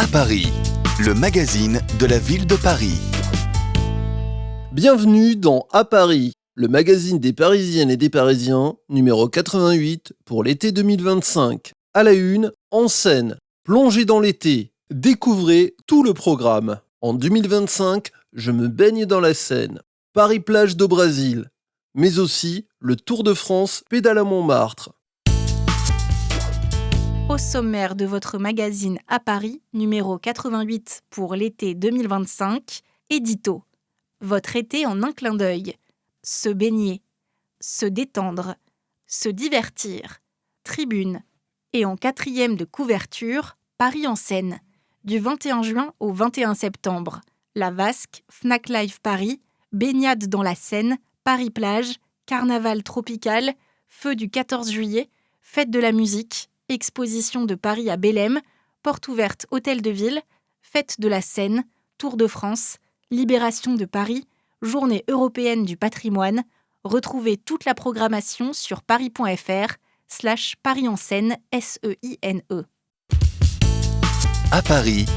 À Paris, le magazine de la ville de Paris. Bienvenue dans À Paris, le magazine des Parisiennes et des Parisiens, numéro 88 pour l'été 2025. À la une, en scène, plongez dans l'été, découvrez tout le programme. En 2025, je me baigne dans la Seine, Paris-Plage do Brasil, mais aussi le Tour de France pédale à Montmartre. Au sommaire de votre magazine À Paris, numéro 88 pour l'été 2025, édito. Votre été en un clin d'œil. Se baigner, se détendre, se divertir. Tribune. Et en quatrième de couverture, Paris en scène. Du 21 juin au 21 septembre. La Vasque, Fnac Live Paris, baignade dans la Seine, Paris-Plage, carnaval tropical, feu du 14 juillet, fête de la musique, exposition de Paris à Bellem, porte ouverte Hôtel de Ville, fête de la Seine, Tour de France, libération de Paris, journée européenne du patrimoine. Retrouvez toute la programmation sur paris.fr/Paris en Seine, SEINE. À Paris,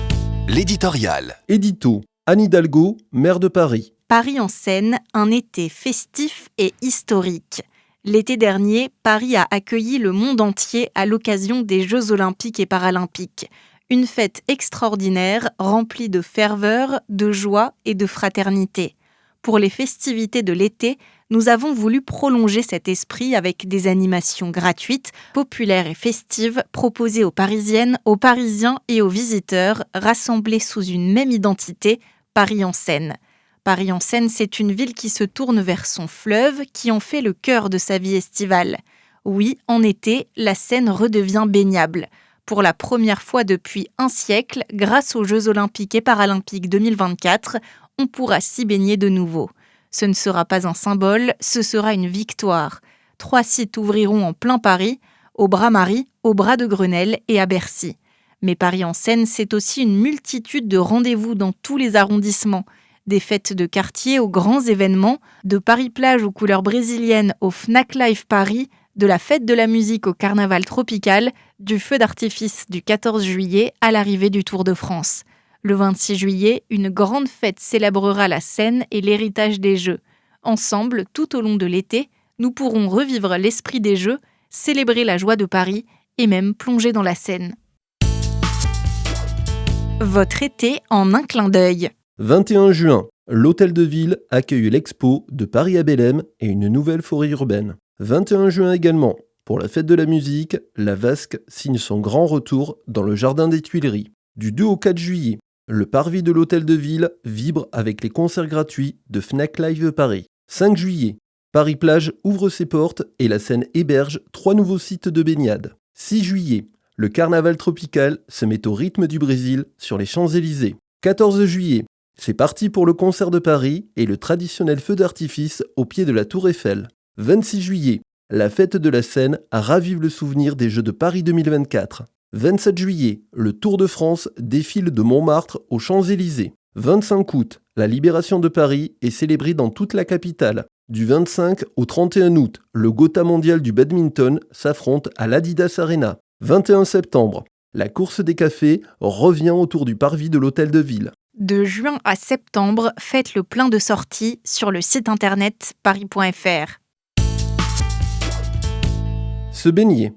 l'éditorial. Édito, Anne Hidalgo, maire de Paris. Paris en Seine, un été festif et historique. L'été dernier, Paris a accueilli le monde entier à l'occasion des Jeux Olympiques et Paralympiques. Une fête extraordinaire, remplie de ferveur, de joie et de fraternité. Pour les festivités de l'été, nous avons voulu prolonger cet esprit avec des animations gratuites, populaires et festives proposées aux Parisiennes, aux Parisiens et aux visiteurs, rassemblés sous une même identité, Paris en Seine. Paris en Seine, c'est une ville qui se tourne vers son fleuve, qui en fait le cœur de sa vie estivale. Oui, en été, la Seine redevient baignable. Pour la première fois depuis un siècle, grâce aux Jeux Olympiques et Paralympiques 2024, on pourra s'y baigner de nouveau. Ce ne sera pas un symbole, ce sera une victoire. 3 sites ouvriront en plein Paris, au Bras-Marie, au Bras de Grenelle et à Bercy. Mais Paris en Seine, c'est aussi une multitude de rendez-vous dans tous les arrondissements. Des fêtes de quartier aux grands événements, de Paris-Plage aux couleurs brésiliennes au Fnac Live Paris, de la fête de la musique au carnaval tropical, du feu d'artifice du 14 juillet à l'arrivée du Tour de France. Le 26 juillet, une grande fête célébrera la Seine et l'héritage des Jeux. Ensemble, tout au long de l'été, nous pourrons revivre l'esprit des Jeux, célébrer la joie de Paris et même plonger dans la Seine. Votre été en un clin d'œil. 21 juin, l'Hôtel de Ville accueille l'expo de Paris à Bellem et une nouvelle forêt urbaine. 21 juin également, pour la fête de la musique, la Vasque signe son grand retour dans le jardin des Tuileries. Du 2 au 4 juillet, le parvis de l'Hôtel de Ville vibre avec les concerts gratuits de Fnac Live Paris. 5 juillet, Paris-Plage ouvre ses portes et la Seine héberge 3 nouveaux sites de baignade. 6 juillet, le carnaval tropical se met au rythme du Brésil sur les Champs-Élysées. 14 juillet, c'est parti pour le concert de Paris et le traditionnel feu d'artifice au pied de la Tour Eiffel. 26 juillet, la fête de la Seine ravive le souvenir des Jeux de Paris 2024. 27 juillet, le Tour de France défile de Montmartre aux Champs-Élysées. 25 août, la libération de Paris est célébrée dans toute la capitale. Du 25 au 31 août, le Gotha mondial du badminton s'affronte à l'Adidas Arena. 21 septembre, la course des cafés revient autour du parvis de l'Hôtel de Ville. De juin à septembre, faites le plein de sorties sur le site internet paris.fr. Se baigner.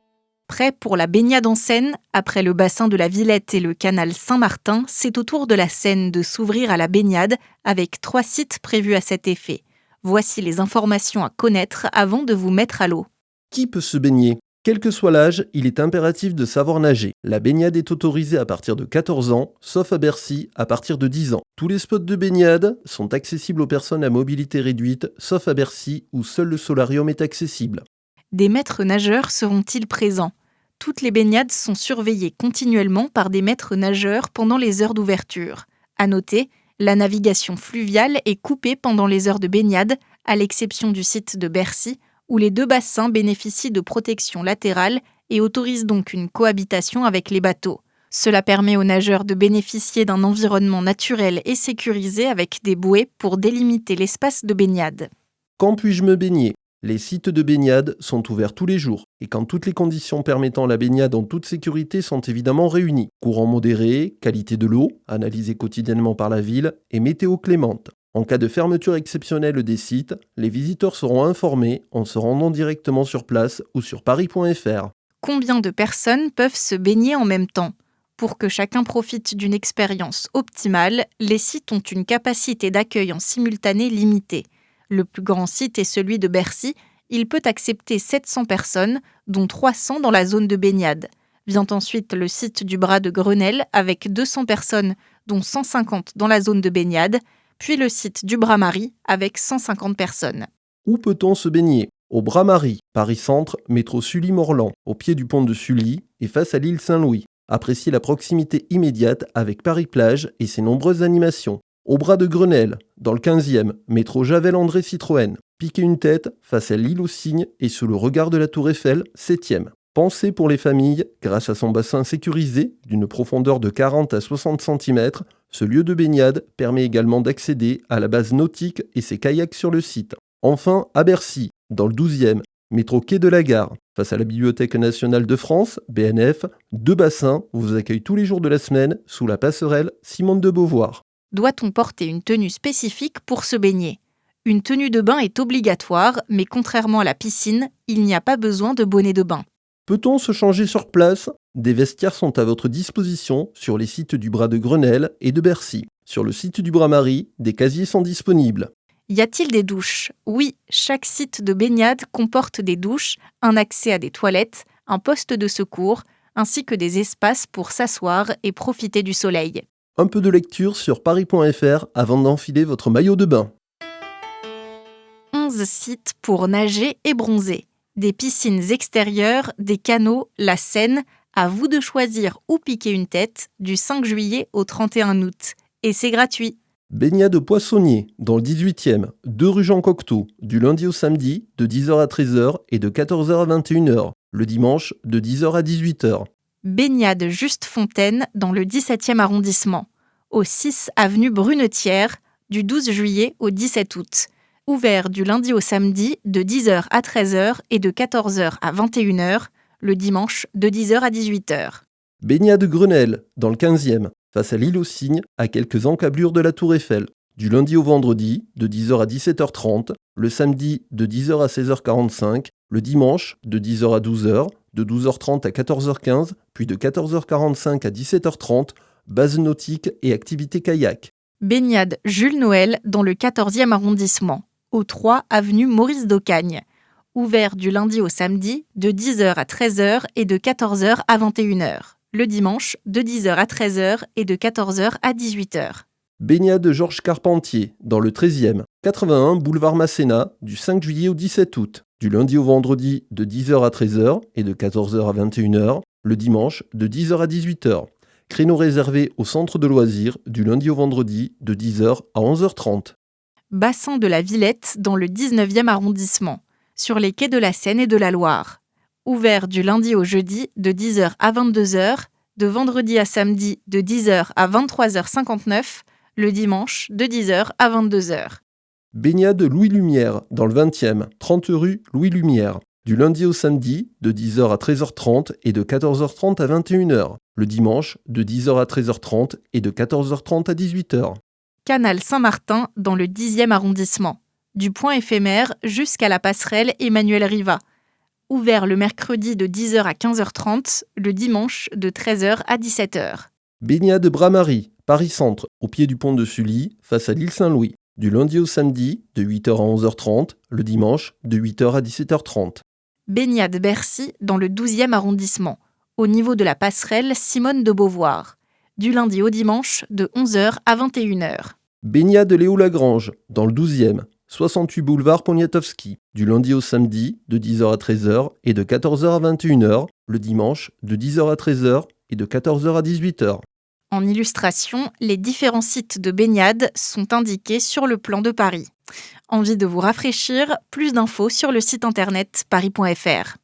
Prêt pour la baignade en Seine, après le bassin de la Villette et le canal Saint-Martin, c'est au tour de la Seine de s'ouvrir à la baignade avec 3 sites prévus à cet effet. Voici les informations à connaître avant de vous mettre à l'eau. Qui peut se baigner ? Quel que soit l'âge, il est impératif de savoir nager. La baignade est autorisée à partir de 14 ans, sauf à Bercy à partir de 10 ans. Tous les spots de baignade sont accessibles aux personnes à mobilité réduite, sauf à Bercy où seul le solarium est accessible. Des maîtres nageurs seront-ils présents ? Toutes les baignades sont surveillées continuellement par des maîtres nageurs pendant les heures d'ouverture. À noter, la navigation fluviale est coupée pendant les heures de baignade, à l'exception du site de Bercy, où les 2 bassins bénéficient de protection latérale et autorisent donc une cohabitation avec les bateaux. Cela permet aux nageurs de bénéficier d'un environnement naturel et sécurisé avec des bouées pour délimiter l'espace de baignade. Quand puis-je me baigner ? Les sites de baignade sont ouverts tous les jours et quand toutes les conditions permettant la baignade en toute sécurité sont évidemment réunies. Courant modéré, qualité de l'eau, analysée quotidiennement par la ville, et météo clémente. En cas de fermeture exceptionnelle des sites, les visiteurs seront informés en se rendant directement sur place ou sur paris.fr. Combien de personnes peuvent se baigner en même temps ? Pour que chacun profite d'une expérience optimale, les sites ont une capacité d'accueil en simultané limitée. Le plus grand site est celui de Bercy. Il peut accepter 700 personnes, dont 300 dans la zone de baignade. Vient ensuite le site du Bras de Grenelle avec 200 personnes, dont 150 dans la zone de baignade. Puis le site du Bras-Marie avec 150 personnes. Où peut-on se baigner ? Au Bras-Marie, Paris-Centre, métro Sully-Morland, au pied du pont de Sully et face à l'île Saint-Louis. Appréciez la proximité immédiate avec Paris-Plage et ses nombreuses animations. Au Bras de Grenelle, dans le 15e, métro Javel-André-Citroën. Piquez une tête face à l'île aux Cygnes et sous le regard de la Tour Eiffel, 7e. Pensez pour les familles, grâce à son bassin sécurisé d'une profondeur de 40 à 60 cm, ce lieu de baignade permet également d'accéder à la base nautique et ses kayaks sur le site. Enfin, à Bercy, dans le 12e, métro Quai de la Gare, face à la Bibliothèque nationale de France, BNF, 2 bassins vous accueillent tous les jours de la semaine sous la passerelle Simone de Beauvoir. Doit-on porter une tenue spécifique pour se baigner ? Une tenue de bain est obligatoire, mais contrairement à la piscine, il n'y a pas besoin de bonnet de bain. Peut-on se changer sur place ? Des vestiaires sont à votre disposition sur les sites du Bras de Grenelle et de Bercy. Sur le site du Bras-Marie, des casiers sont disponibles. Y a-t-il des douches ? Oui, chaque site de baignade comporte des douches, un accès à des toilettes, un poste de secours, ainsi que des espaces pour s'asseoir et profiter du soleil. Un peu de lecture sur paris.fr avant d'enfiler votre maillot de bain. 11 sites pour nager et bronzer. Des piscines extérieures, des canaux, la Seine. À vous de choisir où piquer une tête du 5 juillet au 31 août. Et c'est gratuit. Baignade poissonnier, dans le 18e, 2 rue Jean Cocteau, du lundi au samedi, de 10h à 13h et de 14h à 21h. Le dimanche, de 10h à 18h. Baignade Juste Fontaine, dans le 17e arrondissement. Au 6 avenue Brunetière, du 12 juillet au 17 août. Ouvert du lundi au samedi, de 10h à 13h et de 14h à 21h. Le dimanche, de 10h à 18h. Baignade Grenelle, dans le 15e, face à l'île aux Cygnes, à quelques encablures de la Tour Eiffel. Du lundi au vendredi, de 10h à 17h30, le samedi, de 10h à 16h45, le dimanche, de 10h à 12h, de 12h30 à 14h15, puis de 14h45 à 17h30, base nautique et activité kayak. Baignade Jules Noël, dans le 14e arrondissement, au 3 avenue Maurice d'Ocagne. Ouvert du lundi au samedi, de 10h à 13h et de 14h à 21h. Le dimanche, de 10h à 13h et de 14h à 18h. Baignade Georges Carpentier, dans le 13e, 81 boulevard Masséna, du 5 juillet au 17 août. Du lundi au vendredi, de 10h à 13h et de 14h à 21h. Le dimanche, de 10h à 18h. Créneau réservé au centre de loisirs, du lundi au vendredi, de 10h à 11h30. Bassin de la Villette, dans le 19e arrondissement, sur les quais de la Seine et de la Loire. Ouvert du lundi au jeudi, de 10h à 22h, de vendredi à samedi, de 10h à 23h59, le dimanche, de 10h à 22h. Baignade Louis Lumière, dans le 20e, 30 rue Louis Lumière. Du lundi au samedi, de 10h à 13h30 et de 14h30 à 21h. Le dimanche, de 10h à 13h30 et de 14h30 à 18h. Canal Saint-Martin, dans le 10e arrondissement. Du point éphémère jusqu'à la passerelle Emmanuel Riva. Ouvert le mercredi de 10h à 15h30, le dimanche de 13h à 17h. Baignade Bras-Marie, Paris-Centre, au pied du pont de Sully, face à l'île Saint-Louis. Du lundi au samedi, de 8h à 11h30, le dimanche, de 8h à 17h30. Baignade Bercy, dans le 12e arrondissement, au niveau de la passerelle Simone de Beauvoir. Du lundi au dimanche, de 11h à 21h. Baignade Léo Lagrange, dans le 12e, 68 boulevard Poniatowski. Du lundi au samedi, de 10h à 13h et de 14h à 21h. Le dimanche, de 10h à 13h et de 14h à 18h. En illustration, les différents sites de baignade sont indiqués sur le plan de Paris. Envie de vous rafraîchir ? Plus d'infos sur le site internet paris.fr.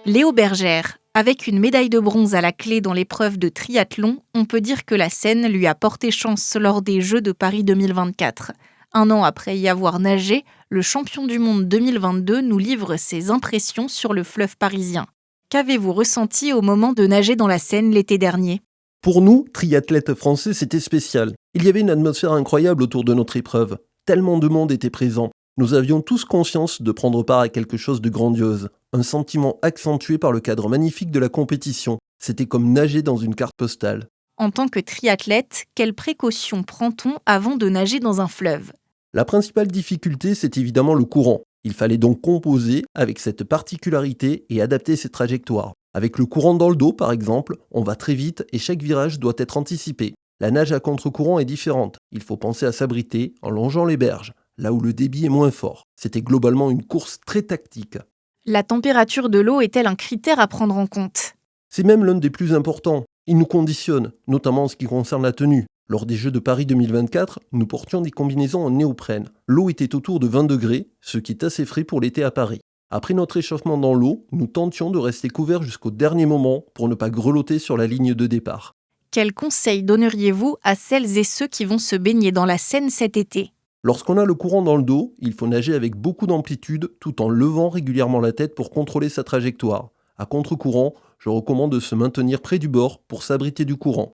Léo Bergère. Avec une médaille de bronze à la clé dans l'épreuve de triathlon, on peut dire que la Seine lui a porté chance lors des Jeux de Paris 2024. Un an après y avoir nagé, le champion du monde 2022 nous livre ses impressions sur le fleuve parisien. Qu'avez-vous ressenti au moment de nager dans la Seine l'été dernier ? Pour nous, triathlètes français, c'était spécial. Il y avait une atmosphère incroyable autour de notre épreuve. Tellement de monde était présent. Nous avions tous conscience de prendre part à quelque chose de grandiose. Un sentiment accentué par le cadre magnifique de la compétition. C'était comme nager dans une carte postale. En tant que triathlète, quelles précautions prend-on avant de nager dans un fleuve ? La principale difficulté, c'est évidemment le courant. Il fallait donc composer avec cette particularité et adapter ses trajectoires. Avec le courant dans le dos, par exemple, on va très vite et chaque virage doit être anticipé. La nage à contre-courant est différente. Il faut penser à s'abriter en longeant les berges, là où le débit est moins fort. C'était globalement une course très tactique. La température de l'eau est-elle un critère à prendre en compte ? C'est même l'un des plus importants. Il nous conditionne, notamment en ce qui concerne la tenue. Lors des Jeux de Paris 2024, nous portions des combinaisons en néoprène. L'eau était autour de 20 degrés, ce qui est assez frais pour l'été à Paris. Après notre échauffement dans l'eau, nous tentions de rester couverts jusqu'au dernier moment pour ne pas grelotter sur la ligne de départ. Quels conseils donneriez-vous à celles et ceux qui vont se baigner dans la Seine cet été ? Lorsqu'on a le courant dans le dos, il faut nager avec beaucoup d'amplitude tout en levant régulièrement la tête pour contrôler sa trajectoire. À contre-courant, je recommande de se maintenir près du bord pour s'abriter du courant.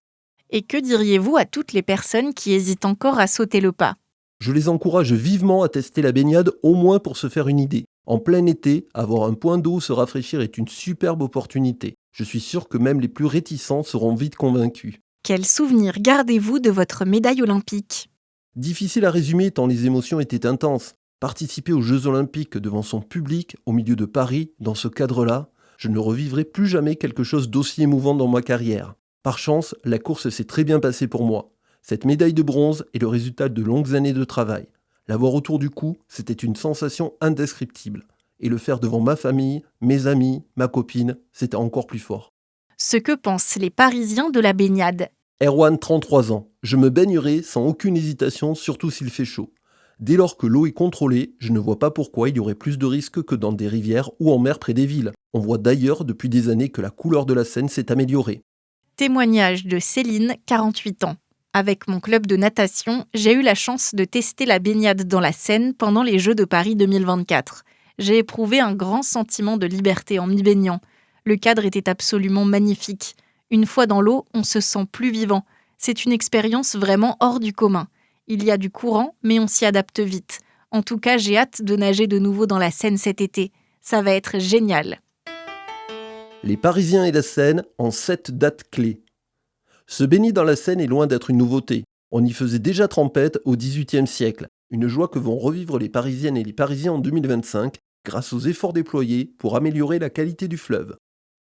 Et que diriez-vous à toutes les personnes qui hésitent encore à sauter le pas ? Je les encourage vivement à tester la baignade, au moins pour se faire une idée. En plein été, avoir un point d'eau où se rafraîchir est une superbe opportunité. Je suis sûr que même les plus réticents seront vite convaincus. Quel souvenir gardez-vous de votre médaille olympique ? Difficile à résumer tant les émotions étaient intenses. Participer aux Jeux Olympiques devant son public, au milieu de Paris, dans ce cadre-là, je ne revivrai plus jamais quelque chose d'aussi émouvant dans ma carrière. Par chance, la course s'est très bien passée pour moi. Cette médaille de bronze est le résultat de longues années de travail. L'avoir autour du cou, c'était une sensation indescriptible. Et le faire devant ma famille, mes amis, ma copine, c'était encore plus fort. Ce que pensent les Parisiens de la baignade ? Erwan, 33 ans. Je me baignerai sans aucune hésitation, surtout s'il fait chaud. Dès lors que l'eau est contrôlée, je ne vois pas pourquoi il y aurait plus de risques que dans des rivières ou en mer près des villes. On voit d'ailleurs depuis des années que la couleur de la Seine s'est améliorée. Témoignage de Céline, 48 ans. Avec mon club de natation, j'ai eu la chance de tester la baignade dans la Seine pendant les Jeux de Paris 2024. J'ai éprouvé un grand sentiment de liberté en m'y baignant. Le cadre était absolument magnifique. Une fois dans l'eau, on se sent plus vivant. C'est une expérience vraiment hors du commun. Il y a du courant, mais on s'y adapte vite. En tout cas, j'ai hâte de nager de nouveau dans la Seine cet été. Ça va être génial. Les Parisiens et la Seine en 7 dates clés. Se baigner dans la Seine est loin d'être une nouveauté. On y faisait déjà trempette au XVIIIe siècle. Une joie que vont revivre les Parisiennes et les Parisiens en 2025 grâce aux efforts déployés pour améliorer la qualité du fleuve.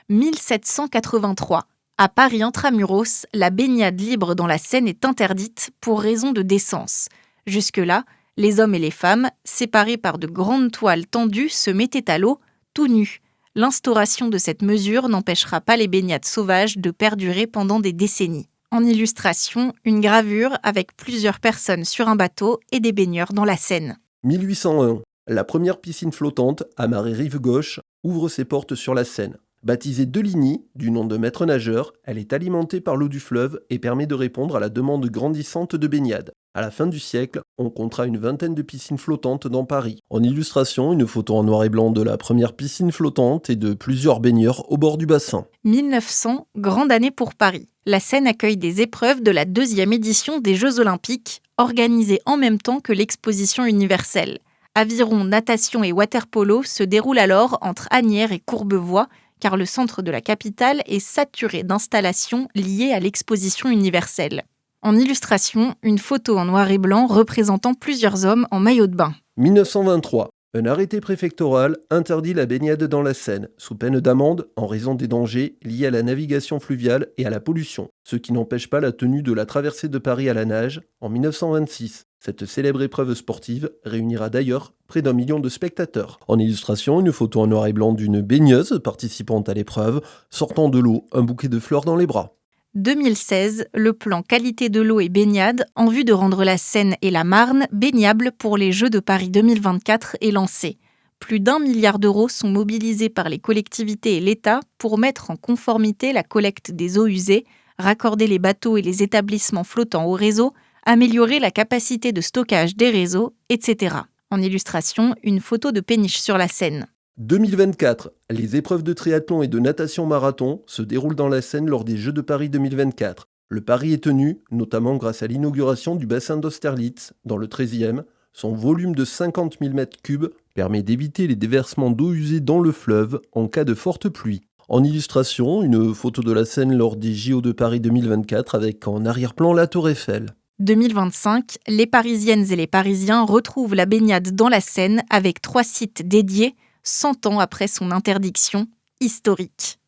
1783. À Paris intramuros, la baignade libre dans la Seine est interdite pour raison de décence. Jusque-là, les hommes et les femmes, séparés par de grandes toiles tendues, se mettaient à l'eau, tout nus. L'instauration de cette mesure n'empêchera pas les baignades sauvages de perdurer pendant des décennies. En illustration, une gravure avec plusieurs personnes sur un bateau et des baigneurs dans la Seine. 1801. La première piscine flottante, à marée rive gauche, ouvre ses portes sur la Seine. Baptisée Deligny, du nom de maître nageur, elle est alimentée par l'eau du fleuve et permet de répondre à la demande grandissante de baignade. À la fin du siècle, on comptera une vingtaine de piscines flottantes dans Paris. En illustration, une photo en noir et blanc de la première piscine flottante et de plusieurs baigneurs au bord du bassin. 1900, grande année pour Paris. La Seine accueille des épreuves de la 2e édition des Jeux Olympiques, organisées en même temps que l'exposition universelle. Aviron, natation et water-polo se déroulent alors entre Asnières et Courbevoie, car le centre de la capitale est saturé d'installations liées à l'exposition universelle. En illustration, une photo en noir et blanc représentant plusieurs hommes en maillot de bain. 1923. Un arrêté préfectoral interdit la baignade dans la Seine, sous peine d'amende en raison des dangers liés à la navigation fluviale et à la pollution, ce qui n'empêche pas la tenue de la traversée de Paris à la nage en 1926. Cette célèbre épreuve sportive réunira d'ailleurs près d'1 million de spectateurs. En illustration, une photo en noir et blanc d'une baigneuse participant à l'épreuve, sortant de l'eau, un bouquet de fleurs dans les bras. 2016, le plan qualité de l'eau et baignade en vue de rendre la Seine et la Marne baignables pour les Jeux de Paris 2024 est lancé. Plus d'1 milliard d'euros sont mobilisés par les collectivités et l'État pour mettre en conformité la collecte des eaux usées, raccorder les bateaux et les établissements flottants au réseau, améliorer la capacité de stockage des réseaux, etc. En illustration, une photo de péniche sur la Seine. 2024, les épreuves de triathlon et de natation marathon se déroulent dans la Seine lors des Jeux de Paris 2024. Le pari est tenu, notamment grâce à l'inauguration du bassin d'Austerlitz, dans le 13e. Son volume de 50 000 m3 permet d'éviter les déversements d'eau usée dans le fleuve en cas de forte pluie. En illustration, une photo de la Seine lors des JO de Paris 2024 avec en arrière-plan la Tour Eiffel. 2025, les Parisiennes et les Parisiens retrouvent la baignade dans la Seine avec 3 sites dédiés, 100 ans après son interdiction historique.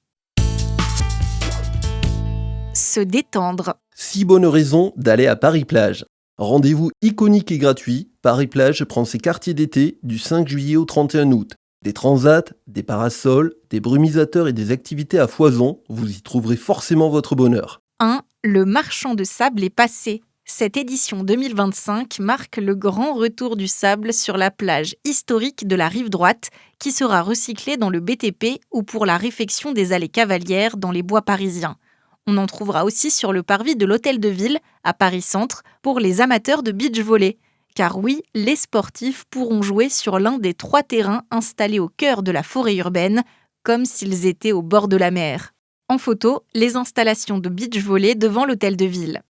Se détendre. 6 bonnes raisons d'aller à Paris-Plage. Rendez-vous iconique et gratuit, Paris-Plage prend ses quartiers d'été du 5 juillet au 31 août. Des transats, des parasols, des brumisateurs et des activités à foison, vous y trouverez forcément votre bonheur. 1. Le marchand de sable est passé. Cette édition 2025 marque le grand retour du sable sur la plage historique de la Rive Droite qui sera recyclée dans le BTP ou pour la réfection des allées cavalières dans les bois parisiens. On en trouvera aussi sur le parvis de l'Hôtel de Ville, à Paris-Centre, pour les amateurs de beach volley. Car oui, les sportifs pourront jouer sur l'un des 3 terrains installés au cœur de la forêt urbaine, comme s'ils étaient au bord de la mer. En photo, les installations de beach volley devant l'Hôtel de Ville.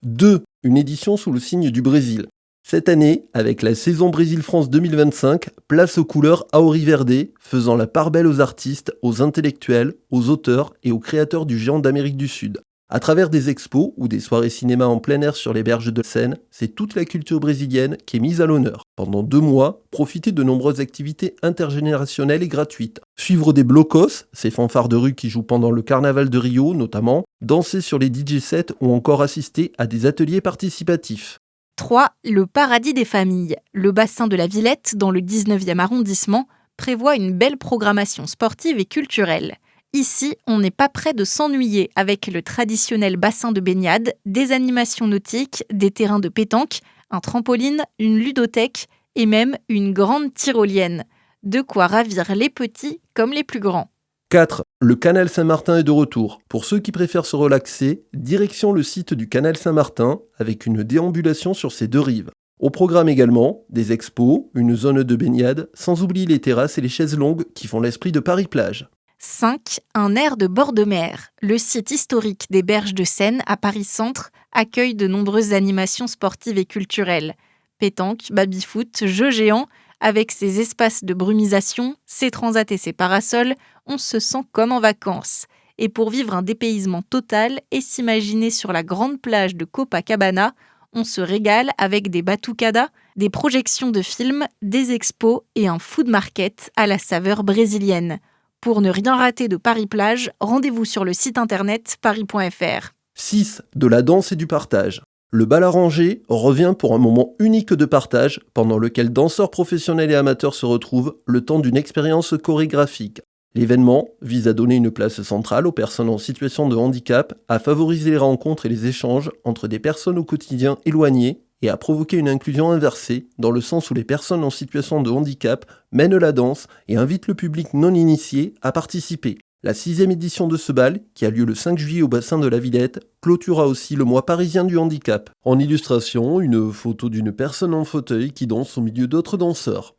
2. Une édition sous le signe du Brésil. Cette année, avec la saison Brésil-France 2025, place aux couleurs Auri Verde, faisant la part belle aux artistes, aux intellectuels, aux auteurs et aux créateurs du géant d'Amérique du Sud. À travers des expos ou des soirées cinéma en plein air sur les berges de Seine, c'est toute la culture brésilienne qui est mise à l'honneur. Pendant 2 mois, profitez de nombreuses activités intergénérationnelles et gratuites. Suivre des blocos, ces fanfares de rue qui jouent pendant le carnaval de Rio notamment, danser sur les DJ sets ou encore assister à des ateliers participatifs. 3. Le paradis des familles. Le bassin de la Villette, dans le 19e arrondissement, prévoit une belle programmation sportive et culturelle. Ici, on n'est pas près de s'ennuyer avec le traditionnel bassin de baignade, des animations nautiques, des terrains de pétanque, un trampoline, une ludothèque et même une grande tyrolienne. De quoi ravir les petits comme les plus grands. 4. Le canal Saint-Martin est de retour. Pour ceux qui préfèrent se relaxer, direction le site du canal Saint-Martin avec une déambulation sur ses 2 rives. Au programme également, des expos, une zone de baignade, sans oublier les terrasses et les chaises longues qui font l'esprit de Paris-Plage. 5. Un air de bord de mer. Le site historique des Berges de Seine à Paris-Centre accueille de nombreuses animations sportives et culturelles. Pétanque, baby-foot, jeux géants, avec ses espaces de brumisation, ses transats et ses parasols, on se sent comme en vacances. Et pour vivre un dépaysement total et s'imaginer sur la grande plage de Copacabana, on se régale avec des batucadas, des projections de films, des expos et un food market à la saveur brésilienne. Pour ne rien rater de Paris-Plage, rendez-vous sur le site internet paris.fr. 6. De la danse et du partage. Le bal arrangé revient pour un moment unique de partage pendant lequel danseurs professionnels et amateurs se retrouvent le temps d'une expérience chorégraphique. L'événement vise à donner une place centrale aux personnes en situation de handicap, à favoriser les rencontres et les échanges entre des personnes au quotidien éloignées et à provoquer une inclusion inversée, dans le sens où les personnes en situation de handicap mènent la danse et invitent le public non initié à participer. La 6e édition de ce bal, qui a lieu le 5 juillet au bassin de la Villette, clôturera aussi le mois parisien du handicap. En illustration, une photo d'une personne en fauteuil qui danse au milieu d'autres danseurs.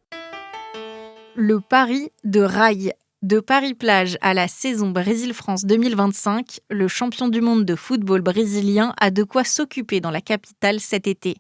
Le pari de rail. De Paris-Plage à la saison Brésil-France 2025, le champion du monde de football brésilien a de quoi s'occuper dans la capitale cet été.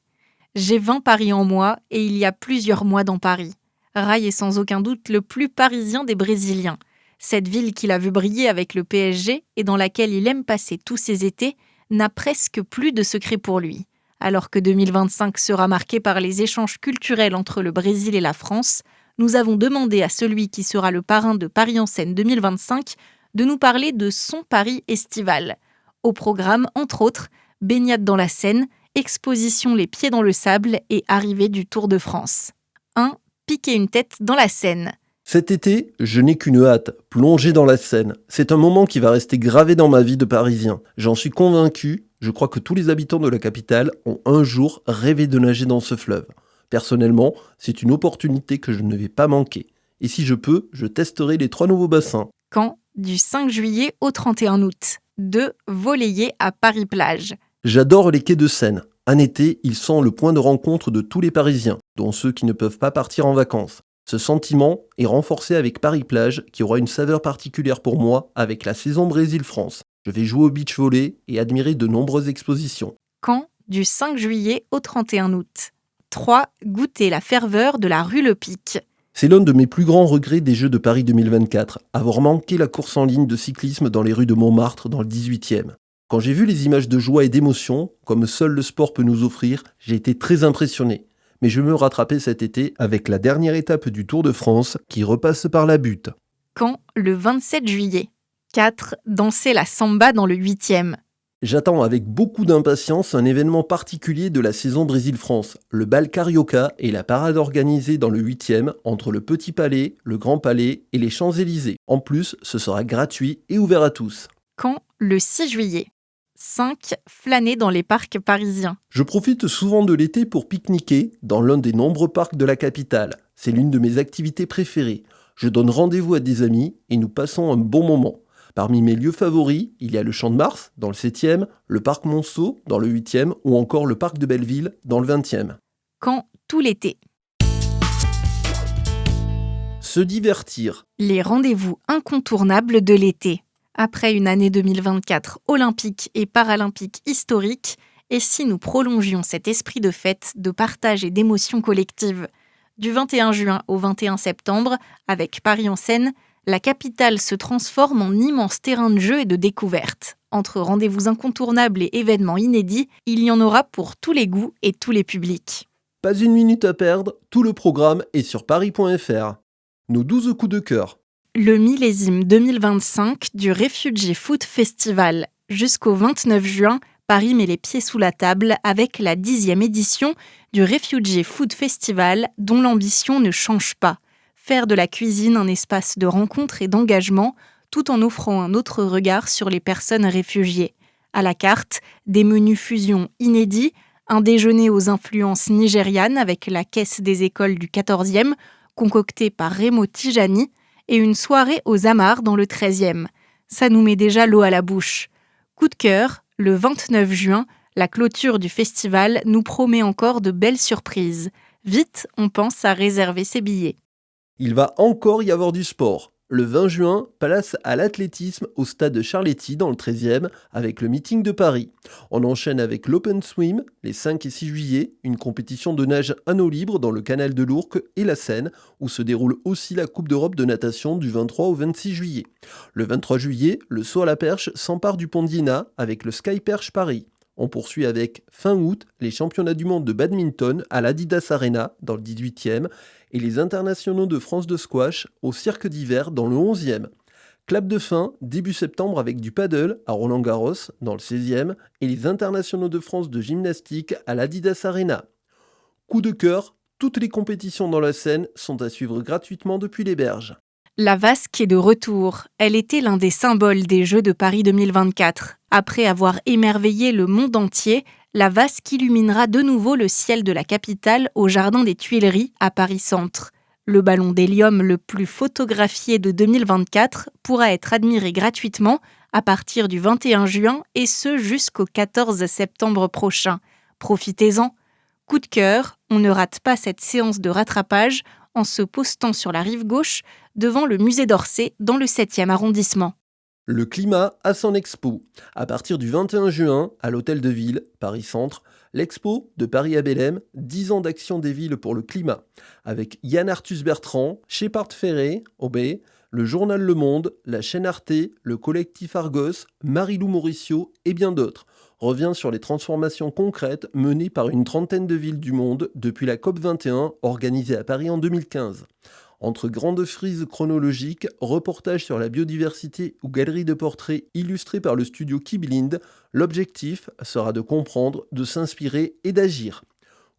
J'ai 20 paris en moi et il y a plusieurs mois dans Paris. Rail est sans aucun doute le plus parisien des Brésiliens. Cette ville qu'il a vu briller avec le PSG et dans laquelle il aime passer tous ses étés n'a presque plus de secret pour lui. Alors que 2025 sera marqué par les échanges culturels entre le Brésil et la France, nous avons demandé à celui qui sera le parrain de Paris en Seine 2025 de nous parler de son Paris estival. Au programme, entre autres, baignade dans la Seine, exposition les pieds dans le sable et arrivée du Tour de France. 1. Piquer une tête dans la Seine. Cet été, je n'ai qu'une hâte, plonger dans la Seine. C'est un moment qui va rester gravé dans ma vie de Parisien. J'en suis convaincu, je crois que tous les habitants de la capitale ont un jour rêvé de nager dans ce fleuve. Personnellement, c'est une opportunité que je ne vais pas manquer. Et si je peux, je testerai les 3 nouveaux bassins. Quand ? Du 5 juillet au 31 août. 2. Voleyer à Paris-Plage. J'adore les quais de Seine. En été, ils sont le point de rencontre de tous les Parisiens, dont ceux qui ne peuvent pas partir en vacances. Ce sentiment est renforcé avec Paris-Plage, qui aura une saveur particulière pour moi avec la saison Brésil-France. Je vais jouer au beach volley et admirer de nombreuses expositions. Caen, du 5 juillet au 31 août. 3. Goûter la ferveur de la rue Le Pic. C'est l'un de mes plus grands regrets des Jeux de Paris 2024, avoir manqué la course en ligne de cyclisme dans les rues de Montmartre dans le 18e. Quand j'ai vu les images de joie et d'émotion, comme seul le sport peut nous offrir, j'ai été très impressionné. Mais je vais me rattraper cet été avec la dernière étape du Tour de France qui repasse par la Butte. Caen, le 27 juillet. 4. Danser la samba dans le 8e. J'attends avec beaucoup d'impatience un événement particulier de la saison Brésil-France, le bal Carioca et la parade organisée dans le 8e entre le Petit Palais, le Grand Palais et les Champs-Élysées. En plus, ce sera gratuit et ouvert à tous. Caen, le 6 juillet. 5. Flâner dans les parcs parisiens. Je profite souvent de l'été pour pique-niquer dans l'un des nombreux parcs de la capitale. C'est l'une de mes activités préférées. Je donne rendez-vous à des amis et nous passons un bon moment. Parmi mes lieux favoris, il y a le Champ de Mars dans le 7e, le parc Monceau dans le 8e ou encore le parc de Belleville dans le 20e. Caen, tout l'été. Se divertir. Les rendez-vous incontournables de l'été. Après une année 2024 olympique et paralympique historique, et si nous prolongions cet esprit de fête, de partage et d'émotion collective ? Du 21 juin au 21 septembre, avec Paris en scène, la capitale se transforme en immense terrain de jeu et de découverte. Entre rendez-vous incontournables et événements inédits, il y en aura pour tous les goûts et tous les publics. Pas une minute à perdre, tout le programme est sur paris.fr. Nos 12 coups de cœur. Le millésime 2025 du Refugee Food Festival. Jusqu'au 29 juin, Paris met les pieds sous la table avec la 10e édition du Refugee Food Festival dont l'ambition ne change pas. Faire de la cuisine un espace de rencontre et d'engagement tout en offrant un autre regard sur les personnes réfugiées. À la carte, des menus fusion inédits, un déjeuner aux influences nigérianes avec la caisse des écoles du 14e, concocté par Remo Tijani, et une soirée aux Amars dans le 13e. Ça nous met déjà l'eau à la bouche. Coup de cœur, le 29 juin, la clôture du festival nous promet encore de belles surprises. Vite, on pense à réserver ses billets. Il va encore y avoir du sport. Le 20 juin, place à l'athlétisme au stade de Charletti dans le 13e avec le meeting de Paris. On enchaîne avec l'Open Swim les 5 et 6 juillet, une compétition de nage à eau libre dans le canal de l'Ourcq et la Seine où se déroule aussi la Coupe d'Europe de natation du 23 au 26 juillet. Le 23 juillet, le saut à la perche s'empare du pont d'Iéna avec le Sky Perche Paris. On poursuit avec, fin août, les championnats du monde de badminton à l'Adidas Arena dans le 18e et les internationaux de France de squash au Cirque d'hiver dans le 11e. Clap de fin, début septembre avec du paddle à Roland-Garros dans le 16e et les internationaux de France de gymnastique à l'Adidas Arena. Coup de cœur, toutes les compétitions dans la Seine sont à suivre gratuitement depuis les berges. La vasque est de retour. Elle était l'un des symboles des Jeux de Paris 2024. Après avoir émerveillé le monde entier, la vasque illuminera de nouveau le ciel de la capitale au Jardin des Tuileries à Paris-Centre. Le ballon d'hélium le plus photographié de 2024 pourra être admiré gratuitement à partir du 21 juin et ce jusqu'au 14 septembre prochain. Profitez-en. Coup de cœur, on ne rate pas cette séance de rattrapage en se postant sur la rive gauche devant le musée d'Orsay dans le 7e arrondissement. Le climat a son expo. À partir du 21 juin, à l'Hôtel de Ville, Paris-Centre, l'expo de Paris à Belém, 10 ans d'action des villes pour le climat, avec Yann Arthus Bertrand, Shepard Ferré, Obé, le journal Le Monde, la chaîne Arte, le collectif Argos, Marie-Lou Mauricio et bien d'autres, revient sur les transformations concrètes menées par une trentaine de villes du monde depuis la COP21 organisée à Paris en 2015. Entre grandes frises chronologiques, reportages sur la biodiversité ou galeries de portraits illustrés par le studio Kiblind, l'objectif sera de comprendre, de s'inspirer et d'agir.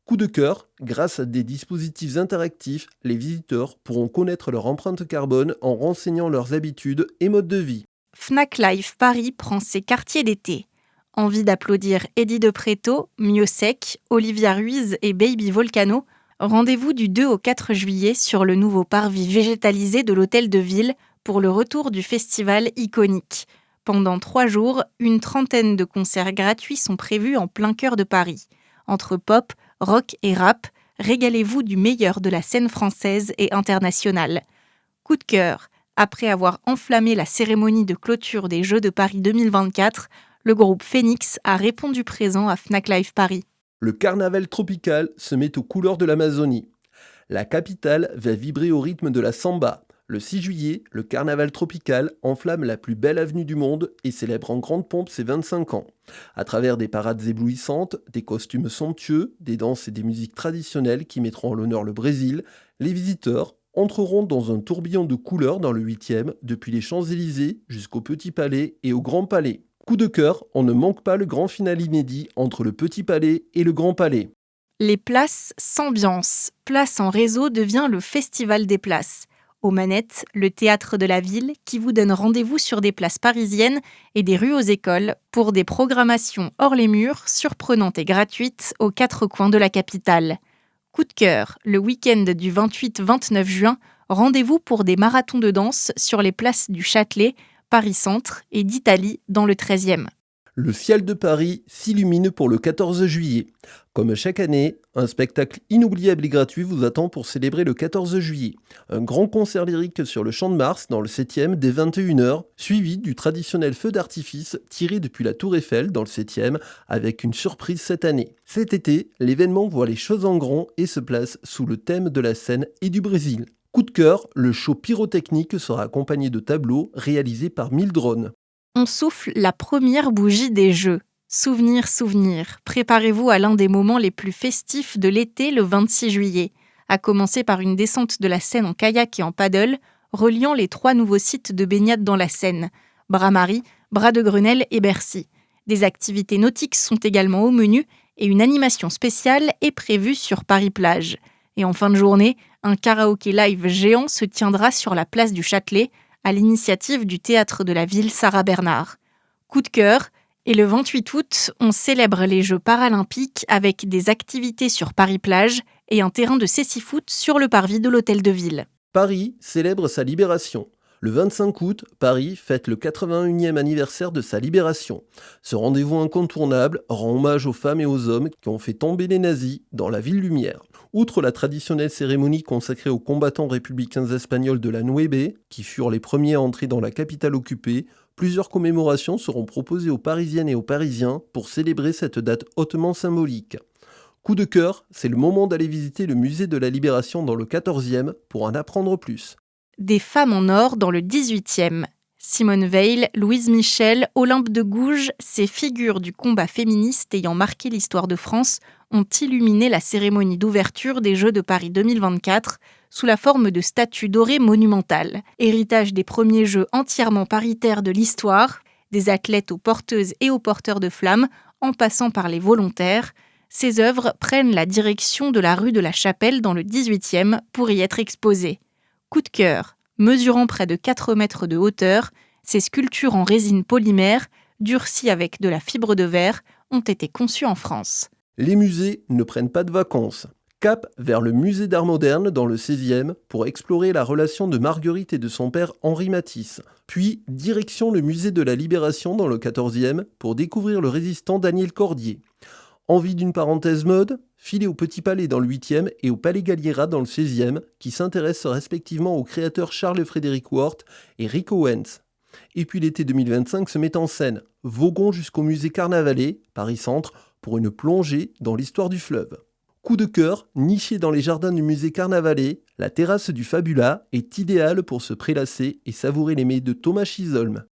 Coup de cœur, grâce à des dispositifs interactifs, les visiteurs pourront connaître leur empreinte carbone en renseignant leurs habitudes et modes de vie. Fnac Live Paris prend ses quartiers d'été. Envie d'applaudir Eddie de Pretto, Miosec, Olivia Ruiz et Baby Volcano. Rendez-vous du 2 au 4 juillet sur le nouveau parvis végétalisé de l'Hôtel de Ville pour le retour du festival iconique. Pendant 3 jours, une trentaine de concerts gratuits sont prévus en plein cœur de Paris. Entre pop, rock et rap, régalez-vous du meilleur de la scène française et internationale. Coup de cœur, après avoir enflammé la cérémonie de clôture des Jeux de Paris 2024, le groupe Phoenix a répondu présent à Fnac Live Paris. Le carnaval tropical se met aux couleurs de l'Amazonie. La capitale va vibrer au rythme de la samba. Le 6 juillet, le carnaval tropical enflamme la plus belle avenue du monde et célèbre en grande pompe ses 25 ans. À travers des parades éblouissantes, des costumes somptueux, des danses et des musiques traditionnelles qui mettront en l'honneur le Brésil, les visiteurs entreront dans un tourbillon de couleurs dans le 8e, depuis les Champs-Élysées jusqu'au Petit Palais et au Grand Palais. Coup de cœur, on ne manque pas le grand final inédit entre le Petit Palais et le Grand Palais. Les places s'ambiancent. Place en réseau devient le Festival des places. Aux manettes, le théâtre de la ville qui vous donne rendez-vous sur des places parisiennes et des rues aux écoles pour des programmations hors les murs, surprenantes et gratuites aux 4 coins de la capitale. Coup de cœur, le week-end du 28-29 juin, rendez-vous pour des marathons de danse sur les places du Châtelet, Paris-Centre et d'Italie dans le 13e. Le ciel de Paris s'illumine pour le 14 juillet. Comme chaque année, un spectacle inoubliable et gratuit vous attend pour célébrer le 14 juillet. Un grand concert lyrique sur le Champ de Mars dans le 7e dès 21h, suivi du traditionnel feu d'artifice tiré depuis la Tour Eiffel dans le 7e avec une surprise cette année. Cet été, l'événement voit les choses en grand et se place sous le thème de la scène et du Brésil. Coup de cœur, le show pyrotechnique sera accompagné de tableaux réalisés par 1000 drones. On souffle la première bougie des Jeux. Souvenir, souvenir. Préparez-vous à l'un des moments les plus festifs de l'été le 26 juillet. À commencer par une descente de la Seine en kayak et en paddle, reliant les 3 nouveaux sites de baignade dans la Seine, Bras-Marie, Bras-de-Grenelle et Bercy. Des activités nautiques sont également au menu et une animation spéciale est prévue sur Paris-Plage. Et en fin de journée, un karaoké live géant se tiendra sur la place du Châtelet, à l'initiative du théâtre de la ville Sarah Bernard. Coup de cœur, et le 28 août, on célèbre les Jeux paralympiques avec des activités sur Paris-Plage et un terrain de cécifoot sur le parvis de l'Hôtel de Ville. Paris célèbre sa libération. Le 25 août, Paris fête le 81e anniversaire de sa libération. Ce rendez-vous incontournable rend hommage aux femmes et aux hommes qui ont fait tomber les nazis dans la ville lumière. Outre la traditionnelle cérémonie consacrée aux combattants républicains espagnols de la Nueve, qui furent les premiers à entrer dans la capitale occupée, plusieurs commémorations seront proposées aux Parisiennes et aux Parisiens pour célébrer cette date hautement symbolique. Coup de cœur, c'est le moment d'aller visiter le musée de la Libération dans le 14e pour en apprendre plus. Des femmes en or dans le 18e. Simone Veil, Louise Michel, Olympe de Gouges, ces figures du combat féministe ayant marqué l'histoire de France ont illuminé la cérémonie d'ouverture des Jeux de Paris 2024 sous la forme de statues dorées monumentales. Héritage des premiers Jeux entièrement paritaires de l'histoire, des athlètes aux porteuses et aux porteurs de flammes, en passant par les volontaires, ces œuvres prennent la direction de la rue de la Chapelle dans le 18e pour y être exposées. Coup de cœur, mesurant près de 4 mètres de hauteur, ces sculptures en résine polymère, durcies avec de la fibre de verre, ont été conçues en France. Les musées ne prennent pas de vacances. Cap vers le musée d'art moderne dans le 16e pour explorer la relation de Marguerite et de son père Henri Matisse. Puis direction le musée de la Libération dans le 14e pour découvrir le résistant Daniel Cordier. Envie d'une parenthèse mode ? Filez au Petit Palais dans le 8e et au Palais Galliera dans le 16e, qui s'intéressent respectivement aux créateurs Charles-Frédéric Worth et Rick Owens. Et puis l'été 2025 se met en scène. Voguons jusqu'au musée Carnavalet, Paris-Centre, pour une plongée dans l'histoire du fleuve. Coup de cœur, niché dans les jardins du musée Carnavalet, la terrasse du Fabula est idéale pour se prélasser et savourer les mets de Thomas Chisholm.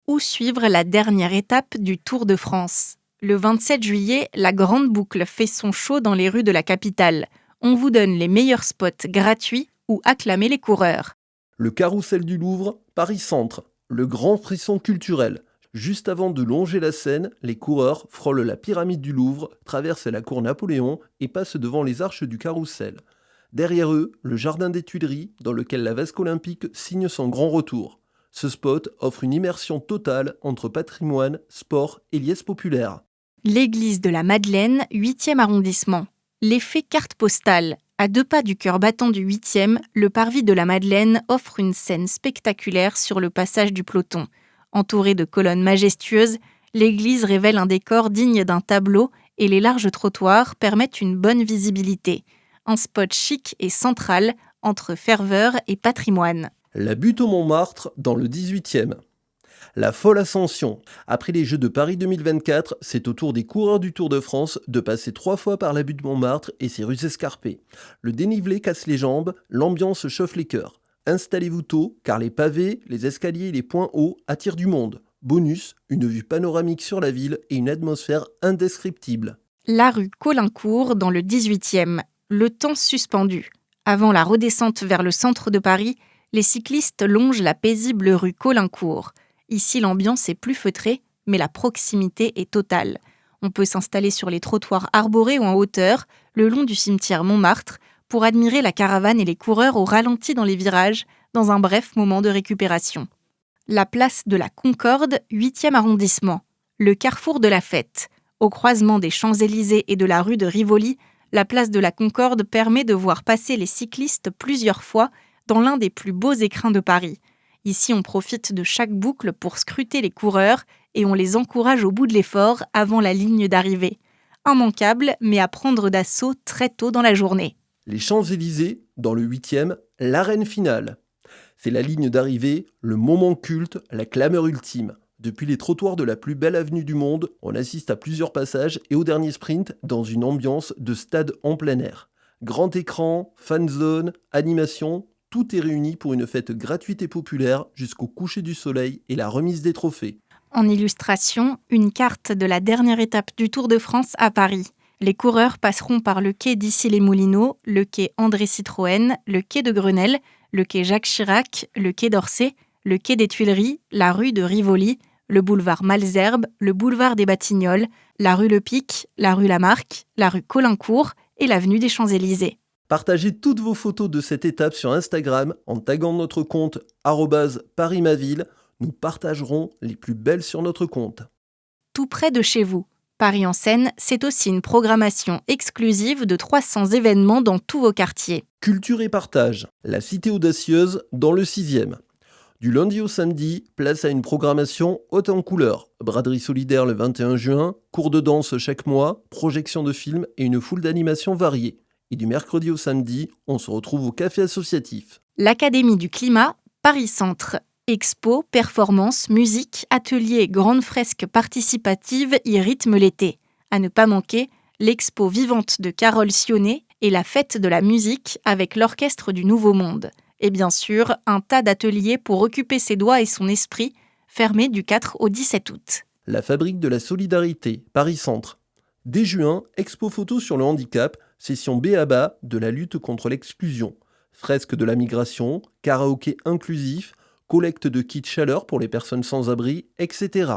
Où suivre la dernière étape du Tour de France ? Le 27 juillet, la Grande Boucle fait son show dans les rues de la capitale. On vous donne les meilleurs spots gratuits où acclamer les coureurs. Le Carrousel du Louvre, Paris-Centre, le grand frisson culturel. Juste avant de longer la Seine, les coureurs frôlent la pyramide du Louvre, traversent la cour Napoléon et passent devant les arches du Carrousel. Derrière eux, le jardin des Tuileries, dans lequel la vasque olympique signe son grand retour. Ce spot offre une immersion totale entre patrimoine, sport et liesse populaire. L'église de la Madeleine, 8e arrondissement. L'effet carte postale. À 2 pas du cœur battant du 8e, le parvis de la Madeleine offre une scène spectaculaire sur le passage du peloton. Entourée de colonnes majestueuses, l'église révèle un décor digne d'un tableau et les larges trottoirs permettent une bonne visibilité. Un spot chic et central entre ferveur et patrimoine. La butte au Montmartre dans le 18e. La folle ascension. Après les Jeux de Paris 2024, c'est au tour des coureurs du Tour de France de passer 3 fois par la butte Montmartre et ses rues escarpées. Le dénivelé casse les jambes, l'ambiance chauffe les cœurs. Installez-vous tôt, car les pavés, les escaliers et les points hauts attirent du monde. Bonus, une vue panoramique sur la ville et une atmosphère indescriptible. La rue Caulaincourt dans le 18e. Le temps suspendu. Avant la redescente vers le centre de Paris, les cyclistes longent la paisible rue Caulaincourt. Ici, l'ambiance est plus feutrée, mais la proximité est totale. On peut s'installer sur les trottoirs arborés ou en hauteur, le long du cimetière Montmartre, pour admirer la caravane et les coureurs au ralenti dans les virages, dans un bref moment de récupération. La place de la Concorde, 8e arrondissement. Le carrefour de la fête. Au croisement des Champs-Élysées et de la rue de Rivoli, la place de la Concorde permet de voir passer les cyclistes plusieurs fois dans l'un des plus beaux écrins de Paris. Ici, on profite de chaque boucle pour scruter les coureurs et on les encourage au bout de l'effort avant la ligne d'arrivée. Immanquable, mais à prendre d'assaut très tôt dans la journée. Les Champs-Élysées, dans le 8e, l'arène finale. C'est la ligne d'arrivée, le moment culte, la clameur ultime. Depuis les trottoirs de la plus belle avenue du monde, on assiste à plusieurs passages et au dernier sprint dans une ambiance de stade en plein air. Grand écran, fan zone, animation, tout est réuni pour une fête gratuite et populaire jusqu'au coucher du soleil et la remise des trophées. En illustration, une carte de la dernière étape du Tour de France à Paris. Les coureurs passeront par le quai d'Issy-les-Moulineaux, le quai André-Citroën, le quai de Grenelle, le quai Jacques Chirac, le quai d'Orsay, le quai des Tuileries, la rue de Rivoli, le boulevard Malesherbes, le boulevard des Batignolles, la rue Le Pic, la rue Lamarck, la rue Caulaincourt et l'avenue des Champs-Élysées. Partagez toutes vos photos de cette étape sur Instagram en taguant notre compte @ParisMaVille. Nous partagerons les plus belles sur notre compte. Tout près de chez vous. Paris en Seine, c'est aussi une programmation exclusive de 300 événements dans tous vos quartiers. Culture et partage. La Cité audacieuse dans le 6e. Du lundi au samedi, place à une programmation haute en couleurs. Braderie solidaire le 21 juin, cours de danse chaque mois, projection de films et une foule d'animations variées. Et du mercredi au samedi, on se retrouve au café associatif. L'Académie du climat, Paris Centre. Expo, performances, musique, ateliers, grandes fresques participatives y rythment l'été. À ne pas manquer, l'expo vivante de Carole Sionnet et la fête de la musique avec l'Orchestre du Nouveau Monde. Et bien sûr, un tas d'ateliers pour occuper ses doigts et son esprit, fermés du 4 au 17 août. La Fabrique de la Solidarité, Paris Centre. Dès juin, expo photo sur le handicap, session B.A.B.A. de la lutte contre l'exclusion, fresque de la migration, karaoké inclusif, collecte de kits chaleur pour les personnes sans abri, etc.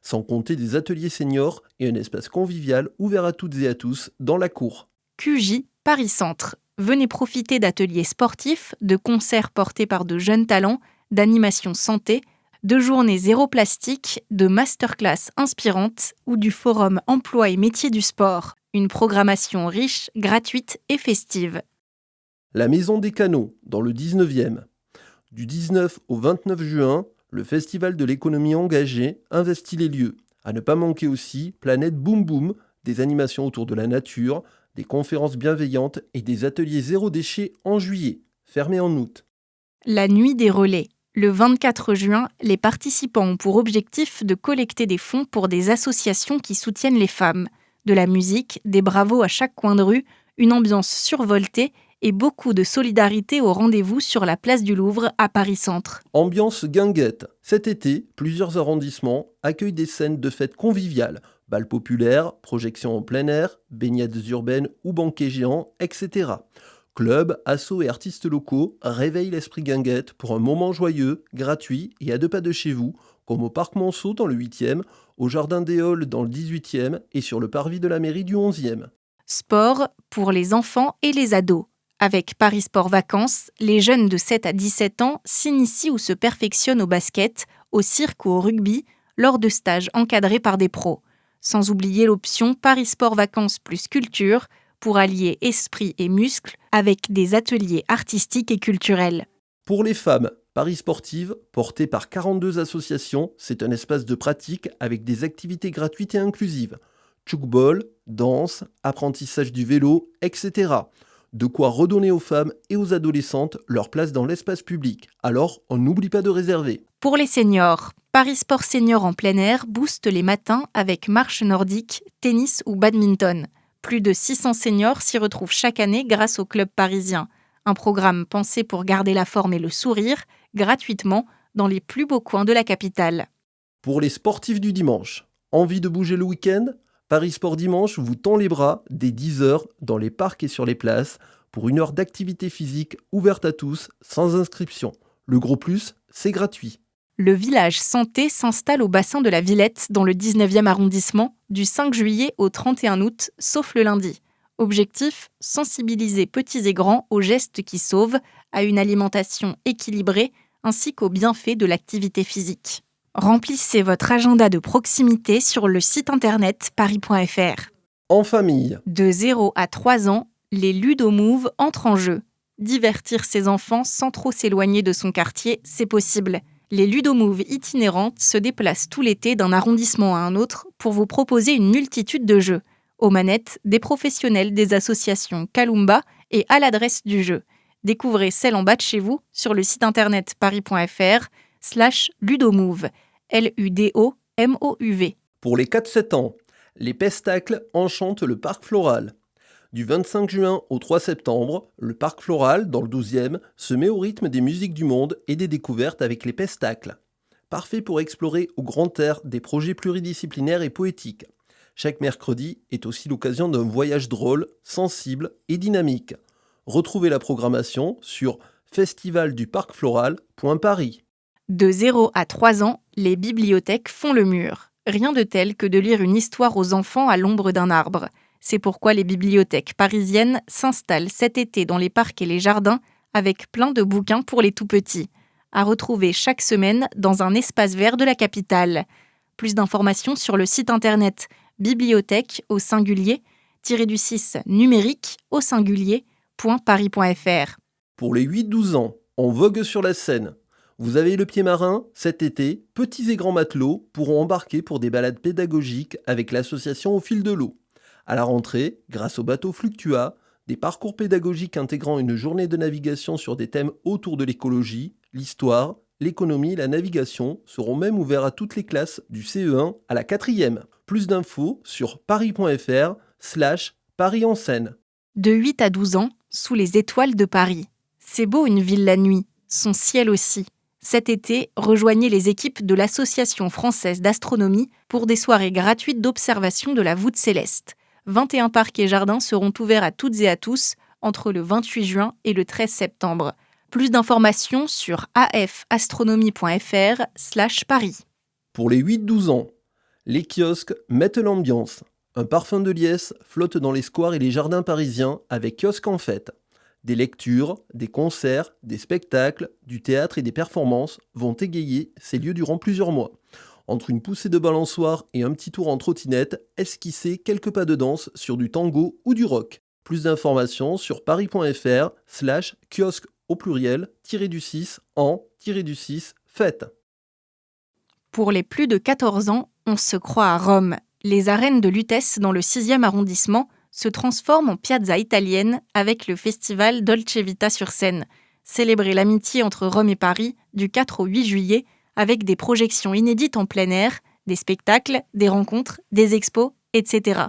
Sans compter des ateliers seniors et un espace convivial ouvert à toutes et à tous dans la cour. QJ, Paris Centre. Venez profiter d'ateliers sportifs, de concerts portés par de jeunes talents, d'animations santé, de journées zéro plastique, de masterclass inspirantes ou du forum emploi et métiers du sport. Une programmation riche, gratuite et festive. La Maison des Canaux, dans le 19e. Du 19 au 29 juin, le Festival de l'économie engagée investit les lieux. À ne pas manquer aussi Planète Boom Boom, des animations autour de la nature, des conférences bienveillantes et des ateliers zéro déchet en juillet, fermés en août. La Nuit des relais. Le 24 juin, les participants ont pour objectif de collecter des fonds pour des associations qui soutiennent les femmes. De la musique, des bravos à chaque coin de rue, une ambiance survoltée et beaucoup de solidarité au rendez-vous sur la place du Louvre à Paris Centre. Ambiance guinguette. Cet été, plusieurs arrondissements accueillent des scènes de fêtes conviviales, bals populaires, projections en plein air, baignades urbaines ou banquets géants, etc. Clubs, assos et artistes locaux réveillent l'esprit guinguette pour un moment joyeux, gratuit et à 2 pas de chez vous, comme au Parc Monceau dans le 8e, au Jardin des Halles dans le 18e et sur le parvis de la mairie du 11e. Sport pour les enfants et les ados. Avec Paris Sport Vacances, les jeunes de 7 à 17 ans s'initient ou se perfectionnent au basket, au cirque ou au rugby, lors de stages encadrés par des pros. Sans oublier l'option Paris Sport Vacances plus culture, pour allier esprit et muscles avec des ateliers artistiques et culturels. Pour les femmes, Paris Sportive, porté par 42 associations, c'est un espace de pratique avec des activités gratuites et inclusives. tchouk-ball, danse, apprentissage du vélo, etc. De quoi redonner aux femmes et aux adolescentes leur place dans l'espace public. Alors, on n'oublie pas de réserver. Pour les seniors, Paris Sport Senior en plein air booste les matins avec marche nordique, tennis ou badminton. Plus de 600 seniors s'y retrouvent chaque année grâce au club parisien. Un programme pensé pour garder la forme et le sourire, gratuitement, dans les plus beaux coins de la capitale. Pour les sportifs du dimanche, envie de bouger le week-end ? Paris Sport Dimanche vous tend les bras dès 10h dans les parcs et sur les places pour une heure d'activité physique ouverte à tous, sans inscription. Le gros plus, c'est gratuit. Le village santé s'installe au bassin de la Villette dans le 19e arrondissement du 5 juillet au 31 août, sauf le lundi. Objectif, sensibiliser petits et grands aux gestes qui sauvent, à une alimentation équilibrée ainsi qu'aux bienfaits de l'activité physique. Remplissez votre agenda de proximité sur le site internet paris.fr. En famille, De 0 à 3 ans, les ludomove entrent en jeu. Divertir ses enfants sans trop s'éloigner de son quartier, c'est possible. Les ludomoves itinérantes se déplacent tout l'été d'un arrondissement à un autre pour vous proposer une multitude de jeux. Aux manettes, des professionnels des associations Kalumba et à l'adresse du jeu. Découvrez celle en bas de chez vous sur le site internet paris.fr/ludomove. LUDOMOUV. pour les 4-7 ans, les pestacles enchantent le parc floral. Du 25 juin au 3 septembre, le parc floral, dans le 12e, se met au rythme des musiques du monde et des découvertes avec les pestacles. Parfait pour explorer au grand air des projets pluridisciplinaires et poétiques. Chaque mercredi est aussi l'occasion d'un voyage drôle, sensible et dynamique. Retrouvez la programmation sur festivalduparcfloral.paris. De 0 à 3 ans, les bibliothèques font le mur. Rien de tel que de lire une histoire aux enfants à l'ombre d'un arbre. C'est pourquoi les bibliothèques parisiennes s'installent cet été dans les parcs et les jardins avec plein de bouquins pour les tout-petits. À retrouver chaque semaine dans un espace vert de la capitale. Plus d'informations sur le site internet bibliothèque au singulier -du6 numérique au singulier.paris.fr. Pour les 8-12 ans, on vogue sur la Seine. Vous avez le pied marin, cet été, petits et grands matelots pourront embarquer pour des balades pédagogiques avec l'association Au fil de l'eau. À la rentrée, grâce au bateau Fluctua, des parcours pédagogiques intégrant une journée de navigation sur des thèmes autour de l'écologie, l'histoire, l'économie et la navigation seront même ouverts à toutes les classes du CE1 à la 4e. Plus d'infos sur paris.fr/Paris en Seine. De 8 à 12 ans, sous les étoiles de Paris. C'est beau une ville la nuit, son ciel aussi. Cet été, rejoignez les équipes de l'Association française d'astronomie pour des soirées gratuites d'observation de la voûte céleste. 21 parcs et jardins seront ouverts à toutes et à tous entre le 28 juin et le 13 septembre. Plus d'informations sur afastronomie.fr/Paris. Pour les 8-12 ans, les kiosques mettent l'ambiance. Un parfum de liesse flotte dans les squares et les jardins parisiens avec kiosque en fête. Des lectures, des concerts, des spectacles, du théâtre et des performances vont égayer ces lieux durant plusieurs mois. Entre une poussée de balançoire et un petit tour en trottinette, esquissez quelques pas de danse sur du tango ou du rock. Plus d'informations sur paris.fr/kiosque au pluriel -du6 en-du6 fête. Pour les plus de 14 ans, on se croit à Rome. Les arènes de Lutèce dans le 6e arrondissement se transforment en piazza italienne avec le festival Dolce Vita sur scène. Célébrez l'amitié entre Rome et Paris du 4 au 8 juillet avec des projections inédites en plein air, des spectacles, des rencontres, des expos, etc.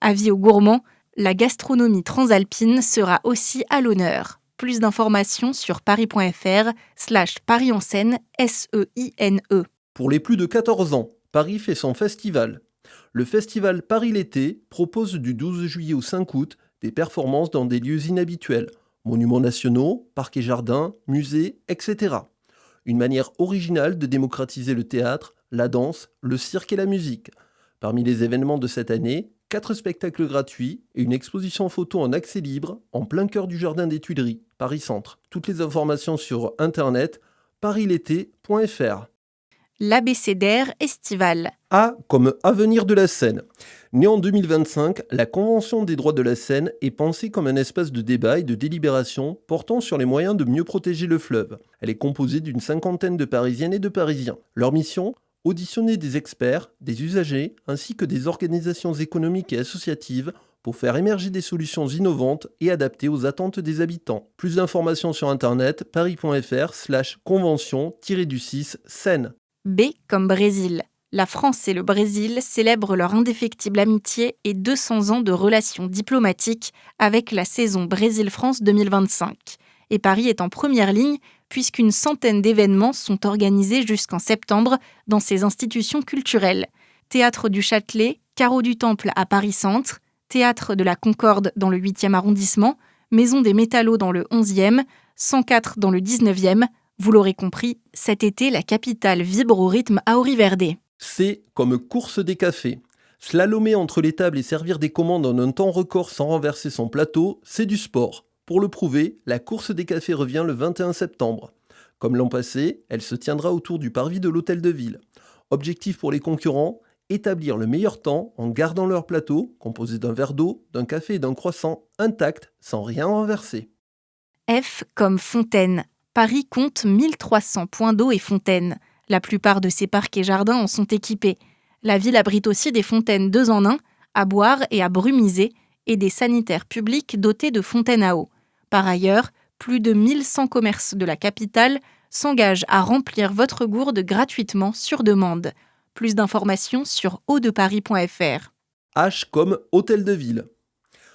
Avis aux gourmands, la gastronomie transalpine sera aussi à l'honneur. Plus d'informations sur paris.fr/Paris en Seine, SEINE. Pour les plus de 14 ans, Paris fait son festival. Le festival Paris l'été propose du 12 juillet au 5 août des performances dans des lieux inhabituels, monuments nationaux, parcs et jardins, musées, etc. Une manière originale de démocratiser le théâtre, la danse, le cirque et la musique. Parmi les événements de cette année, 4 spectacles gratuits et une exposition photo en accès libre en plein cœur du jardin des Tuileries, Paris Centre. Toutes les informations sur internet parislété.fr. L'abécédaire estival. A comme Avenir de la Seine. Née en 2025, la Convention des droits de la Seine est pensée comme un espace de débat et de délibération portant sur les moyens de mieux protéger le fleuve. Elle est composée d'une 50aine de Parisiennes et de Parisiens. Leur mission ? Auditionnez des experts, des usagers, ainsi que des organisations économiques et associatives pour faire émerger des solutions innovantes et adaptées aux attentes des habitants. Plus d'informations sur internet, paris.fr/convention-du6 Seine. B comme Brésil. La France et le Brésil célèbrent leur indéfectible amitié et 200 ans de relations diplomatiques avec la saison Brésil-France 2025. Et Paris est en première ligne puisqu'une centaine d'événements sont organisés jusqu'en septembre dans ces institutions culturelles. Théâtre du Châtelet, Carreau du Temple à Paris-Centre, Théâtre de la Concorde dans le 8e arrondissement, Maison des Métallos dans le 11e, 104 dans le 19e. Vous l'aurez compris, cet été, la capitale vibre au rythme Auri-Verde. C comme course des cafés. Slalomer entre les tables et servir des commandes en un temps record sans renverser son plateau, c'est du sport. Pour le prouver, la course des cafés revient le 21 septembre. Comme l'an passé, elle se tiendra autour du parvis de l'Hôtel de Ville. Objectif pour les concurrents, établir le meilleur temps en gardant leur plateau, composé d'un verre d'eau, d'un café et d'un croissant, intact, sans rien renverser. F comme fontaine. Paris compte 1300 points d'eau et fontaines. La plupart de ces parcs et jardins en sont équipés. La ville abrite aussi des fontaines 2 en 1, à boire et à brumiser, et des sanitaires publics dotés de fontaines à eau. Par ailleurs, plus de 1100 commerces de la capitale s'engagent à remplir votre gourde gratuitement sur demande. Plus d'informations sur eaudeparis.fr. H comme Hôtel de Ville.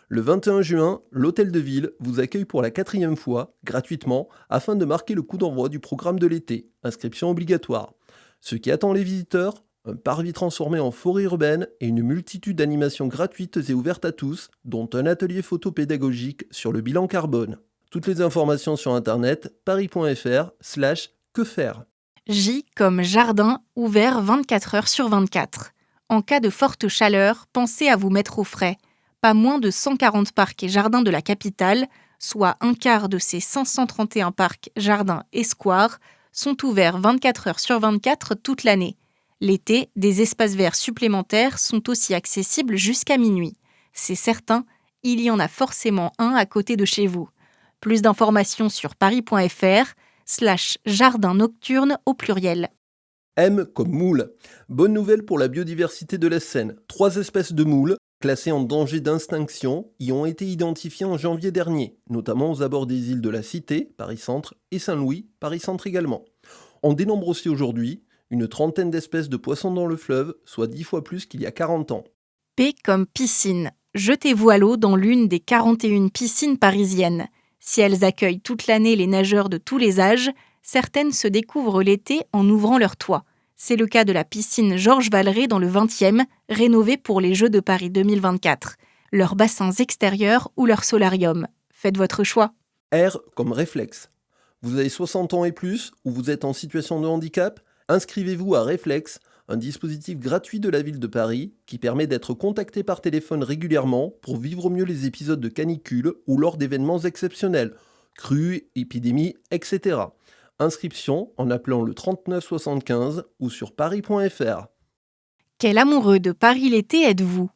Le 21 juin, l'Hôtel de Ville vous accueille pour la 4e fois, gratuitement, afin de marquer le coup d'envoi du programme de l'été. Inscription obligatoire. Ce qui attend les visiteurs, un parvis transformé en forêt urbaine et une multitude d'animations gratuites et ouvertes à tous, dont un atelier photo pédagogique sur le bilan carbone. Toutes les informations sur internet, paris.fr/que faire. J comme jardin, ouvert 24 heures sur 24. En cas de forte chaleur, pensez à vous mettre au frais. Pas moins de 140 parcs et jardins de la capitale, soit un quart de ces 531 parcs, jardins et squares, sont ouverts 24 heures sur 24 toute l'année. L'été, des espaces verts supplémentaires sont aussi accessibles jusqu'à minuit. C'est certain, il y en a forcément un à côté de chez vous. Plus d'informations sur paris.fr/jardin nocturne au pluriel. M comme moule. Bonne nouvelle pour la biodiversité de la Seine. 3 espèces de moules, classées en danger d'extinction, y ont été identifiées en janvier dernier, notamment aux abords des îles de la Cité, Paris-Centre, et Saint-Louis, Paris-Centre également. On dénombre aussi aujourd'hui une trentaine d'espèces de poissons dans le fleuve, soit 10 fois plus qu'il y a 40 ans. P comme piscine. Jetez-vous à l'eau dans l'une des 41 piscines parisiennes. Si elles accueillent toute l'année les nageurs de tous les âges, certaines se découvrent l'été en ouvrant leur toit. C'est le cas de la piscine Georges Valeret dans le 20e, rénovée pour les Jeux de Paris 2024. Leurs bassins extérieurs ou leur solarium. Faites votre choix. R comme réflexe. Vous avez 60 ans et plus, ou vous êtes en situation de handicap ? Inscrivez-vous à Réflexe, un dispositif gratuit de la ville de Paris qui permet d'être contacté par téléphone régulièrement pour vivre au mieux les épisodes de canicule ou lors d'événements exceptionnels, crues, épidémies, etc. Inscription en appelant le 39 75 ou sur paris.fr. Quel amoureux de Paris l'été êtes-vous ?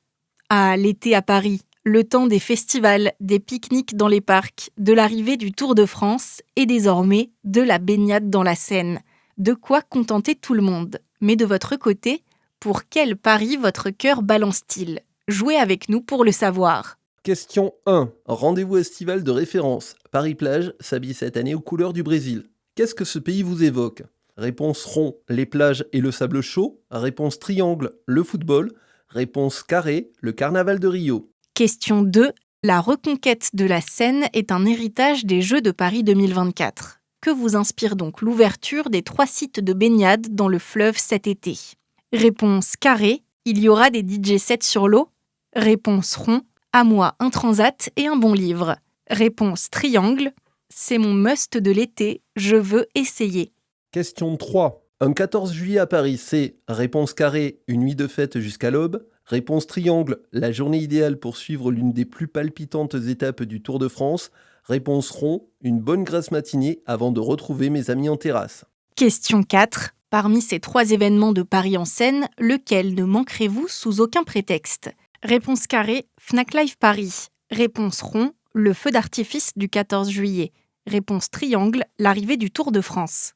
Ah, l'été à Paris, le temps des festivals, des pique-niques dans les parcs, de l'arrivée du Tour de France et désormais de la baignade dans la Seine. De quoi contenter tout le monde. Mais de votre côté, pour quel Paris votre cœur balance-t-il ? Jouez avec nous pour le savoir. Question 1. Rendez-vous estival de référence. Paris-Plage s'habille cette année aux couleurs du Brésil. Qu'est-ce que ce pays vous évoque ? Réponse rond, les plages et le sable chaud. Réponse triangle, le football. Réponse carré, le carnaval de Rio. Question 2. La reconquête de la Seine est un héritage des Jeux de Paris 2024. Que vous inspire donc l'ouverture des 3 sites de baignade dans le fleuve cet été ? Réponse carré, il y aura des DJ sets sur l'eau ? Réponse rond, à moi un transat et un bon livre. Réponse triangle, c'est mon must de l'été, je veux essayer. Question 3. Un 14 juillet à Paris, c'est réponse carré, une nuit de fête jusqu'à l'aube. Réponse triangle, la journée idéale pour suivre l'une des plus palpitantes étapes du Tour de France. Réponse rond, une bonne grasse matinée avant de retrouver mes amis en terrasse. Question 4. Parmi ces 3 événements de Paris en Seine, lequel ne manquerez-vous sous aucun prétexte ? Réponse carré, Fnac Live Paris. Réponse rond, le feu d'artifice du 14 juillet. Réponse triangle, l'arrivée du Tour de France.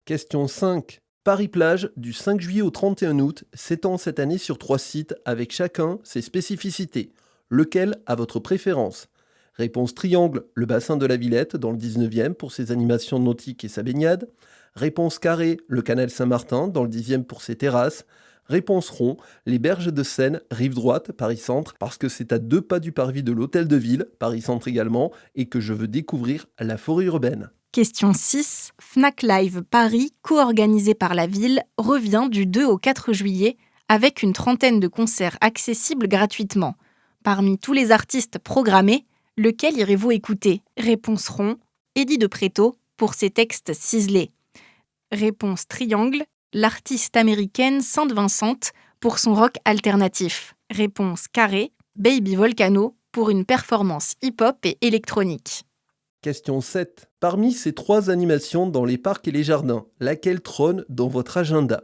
Question 5. Paris-Plage, du 5 juillet au 31 août, s'étend cette année sur 3 sites avec chacun ses spécificités. Lequel a votre préférence? Réponse triangle, le bassin de la Villette dans le 19e pour ses animations nautiques et sa baignade. Réponse carré, le canal Saint-Martin dans le 10e pour ses terrasses. Réponse rond, les berges de Seine, rive droite, Paris-Centre, parce que c'est à 2 pas du parvis de l'Hôtel de Ville, Paris-Centre également, et que je veux découvrir la forêt urbaine. Question 6. Fnac Live Paris, co-organisé par la ville, revient du 2 au 4 juillet avec une trentaine de concerts accessibles gratuitement. Parmi tous les artistes programmés, lequel irez-vous écouter? Réponse rond, Eddie de Préto pour ses textes ciselés. Réponse triangle, l'artiste américaine Sainte Vincent pour son rock alternatif. Réponse carré, Baby Volcano pour une performance hip-hop et électronique. Question 7. Parmi ces 3 animations dans les parcs et les jardins, laquelle trône dans votre agenda?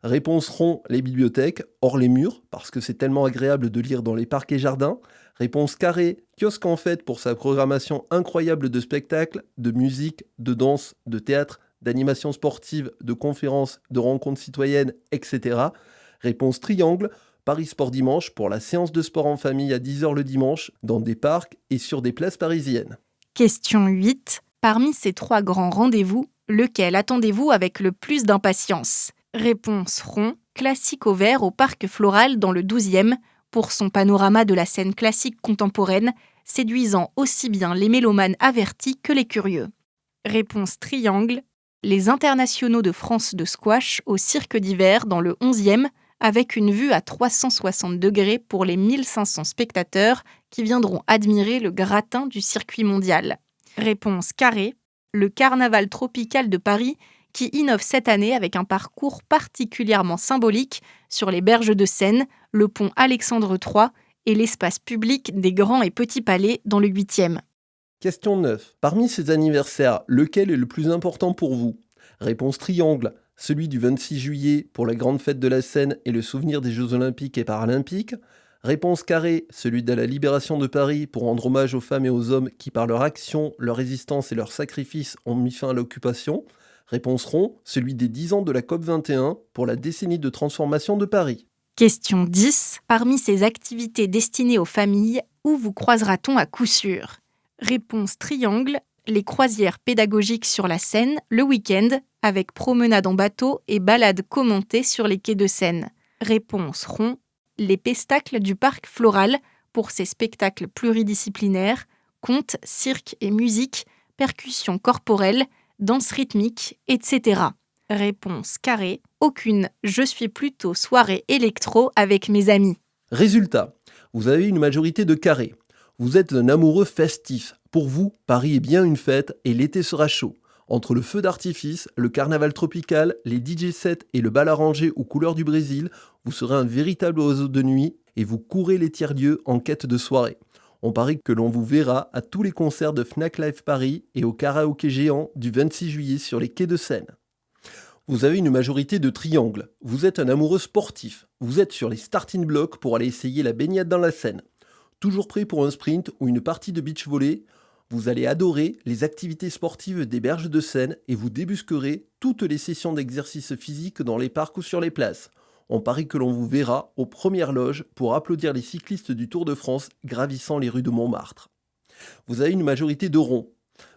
Réponse rond, les bibliothèques, hors les murs, parce que c'est tellement agréable de lire dans les parcs et jardins. Réponse carré, kiosque en fête pour sa programmation incroyable de spectacles, de musique, de danse, de théâtre, d'animations sportives, de conférences, de rencontres citoyennes, etc. Réponse triangle, Paris Sport Dimanche pour la séance de sport en famille à 10h le dimanche, dans des parcs et sur des places parisiennes. Question 8. Parmi ces 3 grands rendez-vous, lequel attendez-vous avec le plus d'impatience? Réponse rond, classique au vert au Parc Floral dans le 12e, pour son panorama de la scène classique contemporaine, séduisant aussi bien les mélomanes avertis que les curieux. Réponse triangle, les internationaux de France de squash au Cirque d'hiver dans le 11e, avec une vue à 360 degrés pour les 1500 spectateurs qui viendront admirer le gratin du circuit mondial. Réponse carré, le carnaval tropical de Paris qui innove cette année avec un parcours particulièrement symbolique sur les berges de Seine, le pont Alexandre III et l'espace public des Grands et Petits Palais dans le 8e. Question 9. Parmi ces anniversaires, lequel est le plus important pour vous? Réponse triangle, celui du 26 juillet pour la grande fête de la Seine et le souvenir des Jeux Olympiques et Paralympiques. Réponse carré, celui de la libération de Paris pour rendre hommage aux femmes et aux hommes qui par leur action, leur résistance et leur sacrifice ont mis fin à l'occupation. Réponse rond, celui des 10 ans de la COP21 pour la décennie de transformation de Paris. Question 10. Parmi ces activités destinées aux familles, où vous croisera-t-on à coup sûr? Réponse triangle, les croisières pédagogiques sur la Seine le week-end, avec promenade en bateau et balade commentée sur les quais de Seine. Réponse rond, les pestacles du Parc Floral pour ses spectacles pluridisciplinaires, contes, cirque et musique, percussions corporelles, danse rythmique, etc. Réponse carré, aucune, je suis plutôt soirée électro avec mes amis. Résultat, vous avez une majorité de carrés. Vous êtes un amoureux festif. Pour vous, Paris est bien une fête et l'été sera chaud. Entre le feu d'artifice, le carnaval tropical, les DJ sets et le bal arrangé aux couleurs du Brésil, vous serez un véritable oiseau de nuit et vous courez les tiers-lieux en quête de soirée. On parie que l'on vous verra à tous les concerts de Fnac Live Paris et au karaoké géant du 26 juillet sur les quais de Seine. Vous avez une majorité de triangles. Vous êtes un amoureux sportif. Vous êtes sur les starting blocks pour aller essayer la baignade dans la Seine. Toujours prêt pour un sprint ou une partie de beach volley, vous allez adorer les activités sportives des berges de Seine et vous débusquerez toutes les sessions d'exercice physique dans les parcs ou sur les places. On parie que l'on vous verra aux premières loges pour applaudir les cyclistes du Tour de France gravissant les rues de Montmartre. Vous avez une majorité de ronds.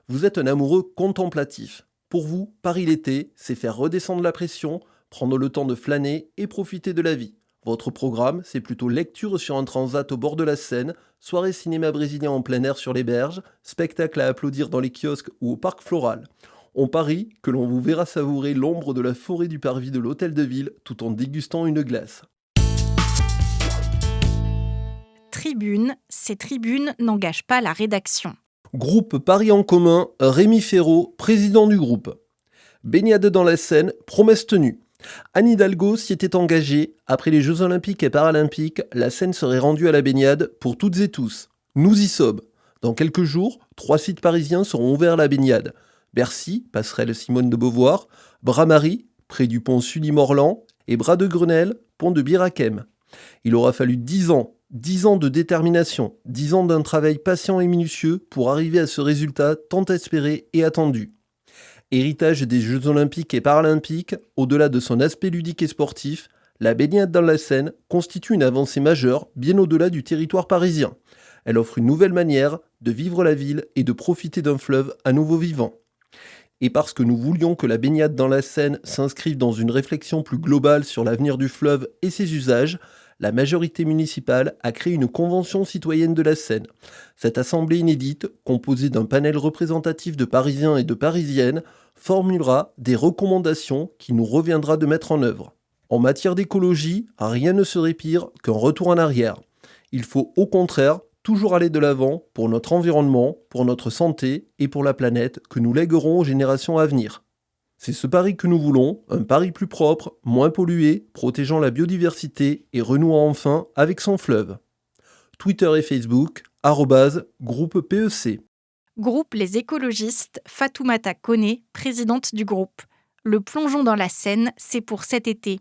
Vous êtes un amoureux contemplatif. Pour vous, Paris l'été, c'est faire redescendre la pression, prendre le temps de flâner et profiter de la vie. Votre programme, c'est plutôt lecture sur un transat au bord de la Seine, soirée cinéma brésilien en plein air sur les berges, spectacle à applaudir dans les kiosques ou au Parc Floral. On parie que l'on vous verra savourer l'ombre de la forêt du parvis de l'Hôtel de Ville tout en dégustant une glace. Tribune, ces tribunes n'engagent pas la rédaction. Groupe Paris en commun, Rémi Ferraud, président du groupe. Baignade dans la Seine, promesse tenue. Anne Hidalgo s'y était engagée. Après les Jeux Olympiques et Paralympiques, la Seine serait rendue à la baignade pour toutes et tous. Nous y sommes. Dans quelques jours, 3 sites parisiens seront ouverts à la baignade. Bercy, passerelle Simone de Beauvoir, Bras-Marie, près du pont Sully-Morland, et Bras de Grenelle, pont de Bir Hakeim. Il aura fallu 10 ans de détermination, 10 ans d'un travail patient et minutieux pour arriver à ce résultat tant espéré et attendu. Héritage des Jeux Olympiques et Paralympiques, au-delà de son aspect ludique et sportif, la baignade dans la Seine constitue une avancée majeure bien au-delà du territoire parisien. Elle offre une nouvelle manière de vivre la ville et de profiter d'un fleuve à nouveau vivant. Et parce que nous voulions que la baignade dans la Seine s'inscrive dans une réflexion plus globale sur l'avenir du fleuve et ses usages, la majorité municipale a créé une convention citoyenne de la Seine. Cette assemblée inédite, composée d'un panel représentatif de Parisiens et de Parisiennes, formulera des recommandations qu'il nous reviendra de mettre en œuvre. En matière d'écologie, rien ne serait pire qu'un retour en arrière. Il faut au contraire toujours aller de l'avant pour notre environnement, pour notre santé et pour la planète que nous lèguerons aux générations à venir. C'est ce Paris que nous voulons, un Paris plus propre, moins pollué, protégeant la biodiversité et renouant enfin avec son fleuve. Twitter et Facebook, @groupe PEC. Groupe Les Écologistes, Fatoumata Koné, présidente du groupe. Le plongeon dans la Seine, c'est pour cet été.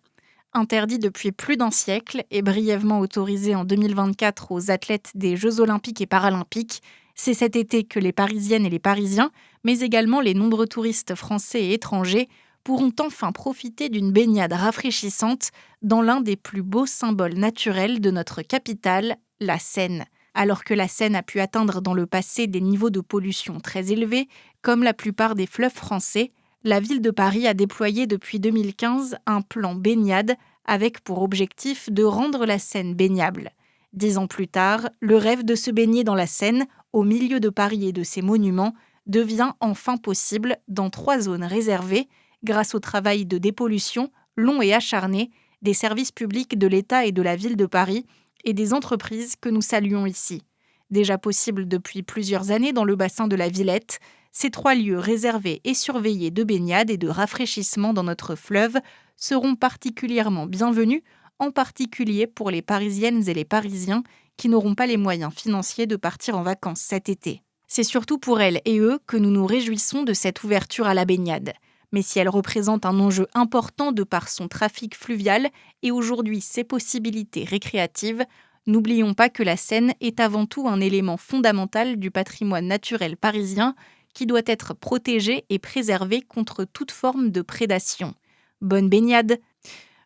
Interdit depuis plus d'un siècle et brièvement autorisé en 2024 aux athlètes des Jeux Olympiques et Paralympiques, c'est cet été que les Parisiennes et les Parisiens, mais également les nombreux touristes français et étrangers, pourront enfin profiter d'une baignade rafraîchissante dans l'un des plus beaux symboles naturels de notre capitale, la Seine. Alors que la Seine a pu atteindre dans le passé des niveaux de pollution très élevés, comme la plupart des fleuves français, la ville de Paris a déployé depuis 2015 un plan baignade avec pour objectif de rendre la Seine baignable. 10 ans plus tard, le rêve de se baigner dans la Seine, au milieu de Paris et de ses monuments, devient enfin possible dans 3 zones réservées, grâce au travail de dépollution long et acharné des services publics de l'État et de la ville de Paris et des entreprises que nous saluons ici. Déjà possible depuis plusieurs années dans le bassin de la Villette, ces 3 lieux réservés et surveillés de baignade et de rafraîchissement dans notre fleuve seront particulièrement bienvenus, en particulier pour les Parisiennes et les Parisiens qui n'auront pas les moyens financiers de partir en vacances cet été. C'est surtout pour elles et eux que nous nous réjouissons de cette ouverture à la baignade. Mais si elle représente un enjeu important de par son trafic fluvial et aujourd'hui ses possibilités récréatives, n'oublions pas que la Seine est avant tout un élément fondamental du patrimoine naturel parisien qui doit être protégé et préservé contre toute forme de prédation. Bonne baignade!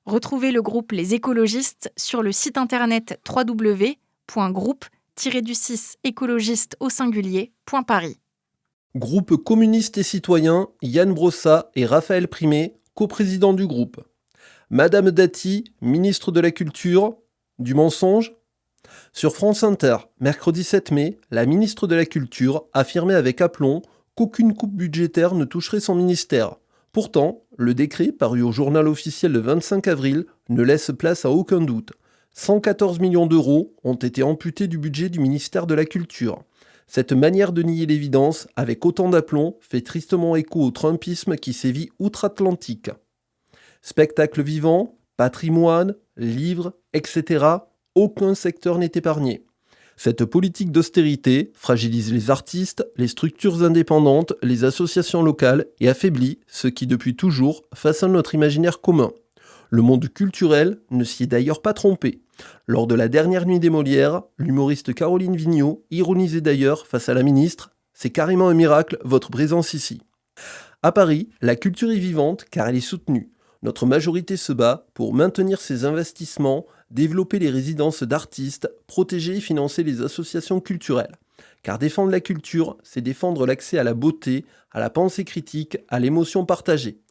Retrouvez le groupe Les Écologistes sur le site internet www.groupe-écologiste.paris. Groupe communiste et citoyen, Yann Brossat et Raphaël Primet, coprésidents du groupe. Madame Dati, ministre de la Culture, du mensonge ? Sur France Inter, mercredi 7 mai, la ministre de la Culture affirmait avec aplomb qu'aucune coupe budgétaire ne toucherait son ministère. Pourtant, le décret paru au journal officiel le 25 avril ne laisse place à aucun doute. 114 millions d'euros ont été amputés du budget du ministère de la Culture. Cette manière de nier l'évidence, avec autant d'aplomb, fait tristement écho au trumpisme qui sévit outre-Atlantique. Spectacles vivants, patrimoine, livres, etc., aucun secteur n'est épargné. Cette politique d'austérité fragilise les artistes, les structures indépendantes, les associations locales et affaiblit ceux qui depuis toujours façonnent notre imaginaire commun. Le monde culturel ne s'y est d'ailleurs pas trompé. Lors de la dernière nuit des Molières, l'humoriste Caroline Vigneault ironisait d'ailleurs face à la ministre « C'est carrément un miracle, votre présence ici ». À Paris, la culture est vivante car elle est soutenue. Notre majorité se bat pour maintenir ses investissements, développer les résidences d'artistes, protéger et financer les associations culturelles. Car défendre la culture, c'est défendre l'accès à la beauté, à la pensée critique, à l'émotion partagée.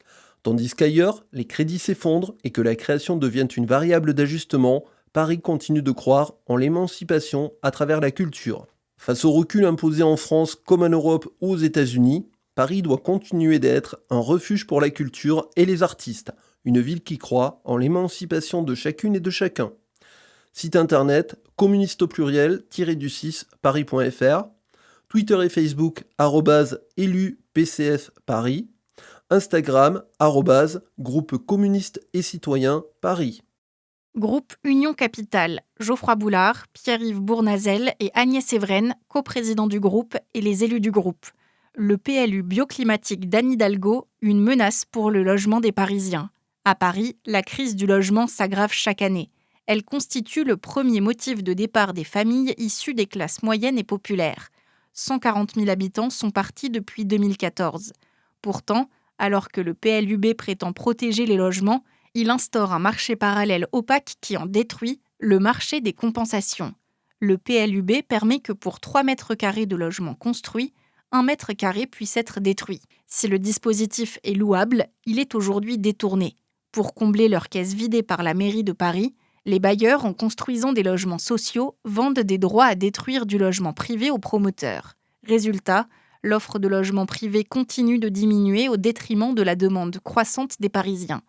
Tandis qu'ailleurs, les crédits s'effondrent et que la création devient une variable d'ajustement, Paris continue de croire en l'émancipation à travers la culture. Face au recul imposé en France comme en Europe ou aux États-Unis, Paris doit continuer d'être un refuge pour la culture et les artistes, une ville qui croit en l'émancipation de chacune et de chacun. Site internet communiste au pluriel -du6 paris.fr, Twitter et Facebook @élu-PCF Paris, Instagram @groupe communiste et citoyen Paris. Groupe Union Capitale, Geoffroy Boulard, Pierre-Yves Bournazel et Agnès Evren, coprésidents du groupe et les élus du groupe. Le PLU bioclimatique d'Anne Hidalgo, une menace pour le logement des Parisiens. À Paris, la crise du logement s'aggrave chaque année. Elle constitue le premier motif de départ des familles issues des classes moyennes et populaires. 140 000 habitants sont partis depuis 2014. Pourtant, Alors que le PLUB prétend protéger les logements, il instaure un marché parallèle opaque qui en détruit, le marché des compensations. Le PLUB permet que pour 3 mètres carrés de logements construits, 1 mètre carré puisse être détruit. Si le dispositif est louable, il est aujourd'hui détourné. Pour combler leurs caisses vidées par la mairie de Paris, les bailleurs, en construisant des logements sociaux, vendent des droits à détruire du logement privé aux promoteurs. Résultat, l'offre de logements privés continue de diminuer au détriment de la demande croissante des Parisiens.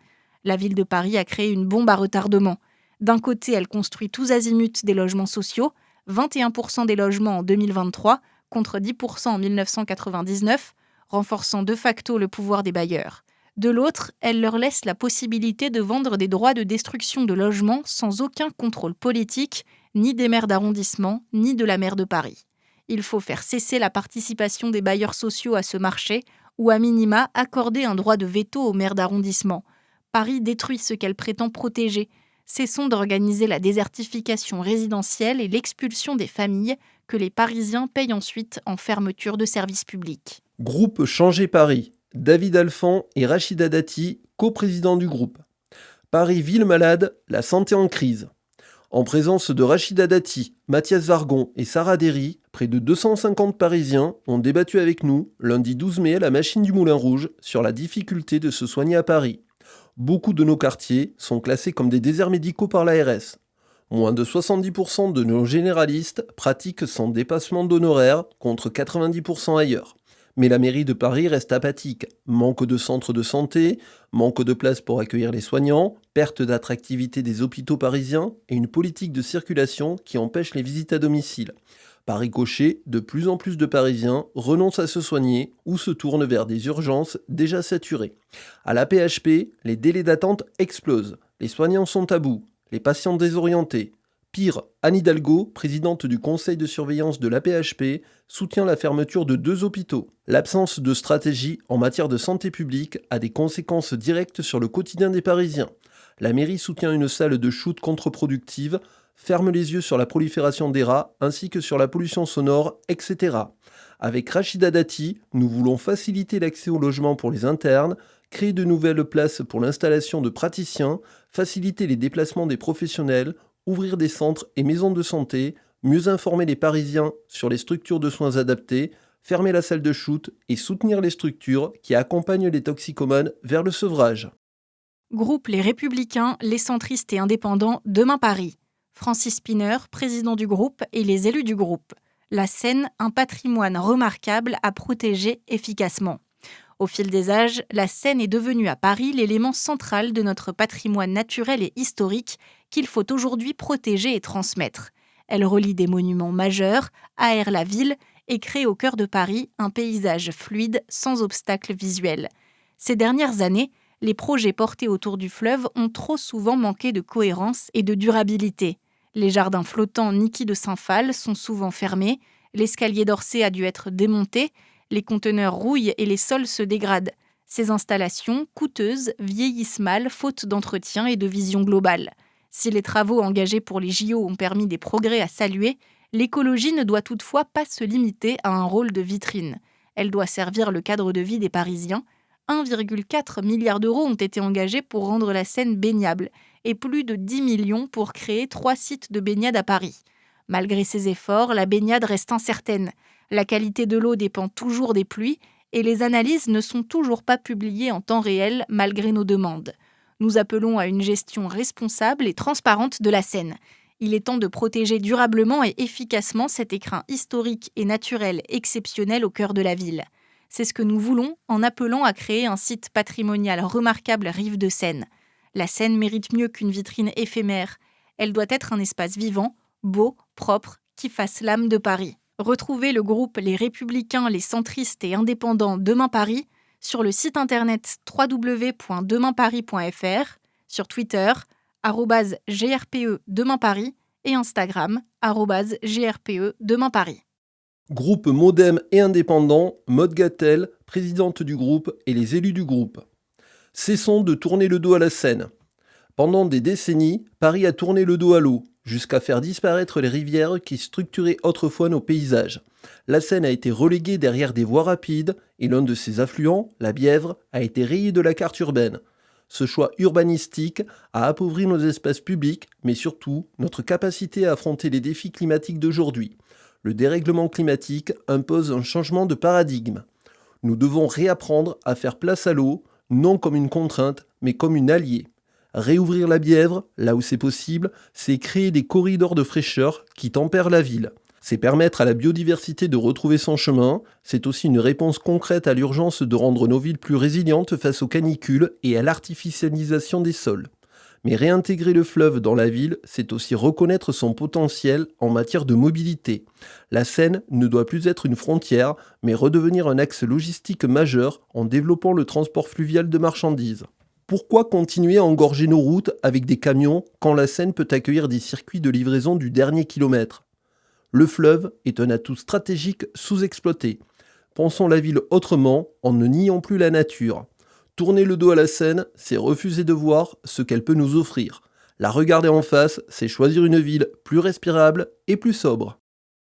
La ville de Paris a créé une bombe à retardement. D'un côté, elle construit tous azimuts des logements sociaux, 21% des logements en 2023, contre 10% en 1999, renforçant de facto le pouvoir des bailleurs. De l'autre, elle leur laisse la possibilité de vendre des droits de destruction de logements sans aucun contrôle politique, ni des maires d'arrondissement, ni de la maire de Paris. Il faut faire cesser la participation des bailleurs sociaux à ce marché, ou à minima accorder un droit de veto aux maires d'arrondissement. Paris détruit ce qu'elle prétend protéger. Cessons d'organiser la désertification résidentielle et l'expulsion des familles que les Parisiens payent ensuite en fermeture de services publics. Groupe Changer Paris. David Alphand et Rachida Dati, coprésidents du groupe. Paris ville malade, la santé en crise. En présence de Rachida Dati, Mathias Vargon et Sarah Derry, près de 250 Parisiens ont débattu avec nous, lundi 12 mai à la Machine du Moulin Rouge, sur la difficulté de se soigner à Paris. Beaucoup de nos quartiers sont classés comme des déserts médicaux par l'ARS. Moins de 70% de nos généralistes pratiquent sans dépassement d'honoraires, contre 90% ailleurs. Mais la mairie de Paris reste apathique. Manque de centres de santé, manque de place pour accueillir les soignants, perte d'attractivité des hôpitaux parisiens et une politique de circulation qui empêche les visites à domicile. Par ricochet, de plus en plus de Parisiens renoncent à se soigner ou se tournent vers des urgences déjà saturées. À la PHP, les délais d'attente explosent. Les soignants sont à bout, les patients désorientés. Pire, Anne Hidalgo, présidente du conseil de surveillance de l'AP-HP, soutient la fermeture de 2 hôpitaux. L'absence de stratégie en matière de santé publique a des conséquences directes sur le quotidien des Parisiens. La mairie soutient une salle de shoot contre-productive, ferme les yeux sur la prolifération des rats ainsi que sur la pollution sonore, etc. Avec Rachida Dati, nous voulons faciliter l'accès au logement pour les internes, créer de nouvelles places pour l'installation de praticiens, faciliter les déplacements des professionnels, ouvrir des centres et maisons de santé, mieux informer les Parisiens sur les structures de soins adaptées, fermer la salle de shoot et soutenir les structures qui accompagnent les toxicomanes vers le sevrage. Groupe Les Républicains, les centristes et indépendants, Demain Paris. Francis Spinner, président du groupe, et les élus du groupe. La Seine, un patrimoine remarquable à protéger efficacement. Au fil des âges, la Seine est devenue à Paris l'élément central de notre patrimoine naturel et historique qu'il faut aujourd'hui protéger et transmettre. Elle relie des monuments majeurs, aère la ville et crée au cœur de Paris un paysage fluide sans obstacles visuels. Ces dernières années, les projets portés autour du fleuve ont trop souvent manqué de cohérence et de durabilité. Les jardins flottants Niki de Saint-Phal sont souvent fermés, l'escalier d'Orsay a dû être démonté, les conteneurs rouillent et les sols se dégradent. Ces installations, coûteuses, vieillissent mal faute d'entretien et de vision globale. Si les travaux engagés pour les JO ont permis des progrès à saluer, l'écologie ne doit toutefois pas se limiter à un rôle de vitrine. Elle doit servir le cadre de vie des Parisiens. 1,4 milliard d'euros ont été engagés pour rendre la Seine baignable et plus de 10 millions pour créer 3 sites de baignade à Paris. Malgré ces efforts, la baignade reste incertaine. La qualité de l'eau dépend toujours des pluies et les analyses ne sont toujours pas publiées en temps réel malgré nos demandes. Nous appelons à une gestion responsable et transparente de la Seine. Il est temps de protéger durablement et efficacement cet écrin historique et naturel exceptionnel au cœur de la ville. C'est ce que nous voulons en appelant à créer un site patrimonial remarquable rive de Seine. La Seine mérite mieux qu'une vitrine éphémère. Elle doit être un espace vivant, beau, propre, qui fasse l'âme de Paris. Retrouvez le groupe Les Républicains, les centristes et indépendants Demain Paris sur le site internet www.demainparis.fr, sur Twitter, @GRPE Demain Paris et Instagram, @GRPE Demain Paris. Groupe Modem et indépendant, Maud Gattel, présidente du groupe et les élus du groupe. Cessons de tourner le dos à la Seine. Pendant des décennies, Paris a tourné le dos à l'eau. jusqu'à faire disparaître les rivières qui structuraient autrefois nos paysages. La Seine a été reléguée derrière des voies rapides et l'un de ses affluents, la Bièvre, a été rayé de la carte urbaine. Ce choix urbanistique a appauvri nos espaces publics, mais surtout notre capacité à affronter les défis climatiques d'aujourd'hui. Le dérèglement climatique impose un changement de paradigme. Nous devons réapprendre à faire place à l'eau, non comme une contrainte, mais comme une alliée. Réouvrir la Bièvre, là où c'est possible, c'est créer des corridors de fraîcheur qui tempèrent la ville. C'est permettre à la biodiversité de retrouver son chemin, c'est aussi une réponse concrète à l'urgence de rendre nos villes plus résilientes face aux canicules et à l'artificialisation des sols. Mais réintégrer le fleuve dans la ville, c'est aussi reconnaître son potentiel en matière de mobilité. La Seine ne doit plus être une frontière, mais redevenir un axe logistique majeur en développant le transport fluvial de marchandises. Pourquoi continuer à engorger nos routes avec des camions quand la Seine peut accueillir des circuits de livraison du dernier kilomètre ? Le fleuve est un atout stratégique sous-exploité. Pensons la ville autrement en ne niant plus la nature. Tourner le dos à la Seine, c'est refuser de voir ce qu'elle peut nous offrir. La regarder en face, c'est choisir une ville plus respirable et plus sobre.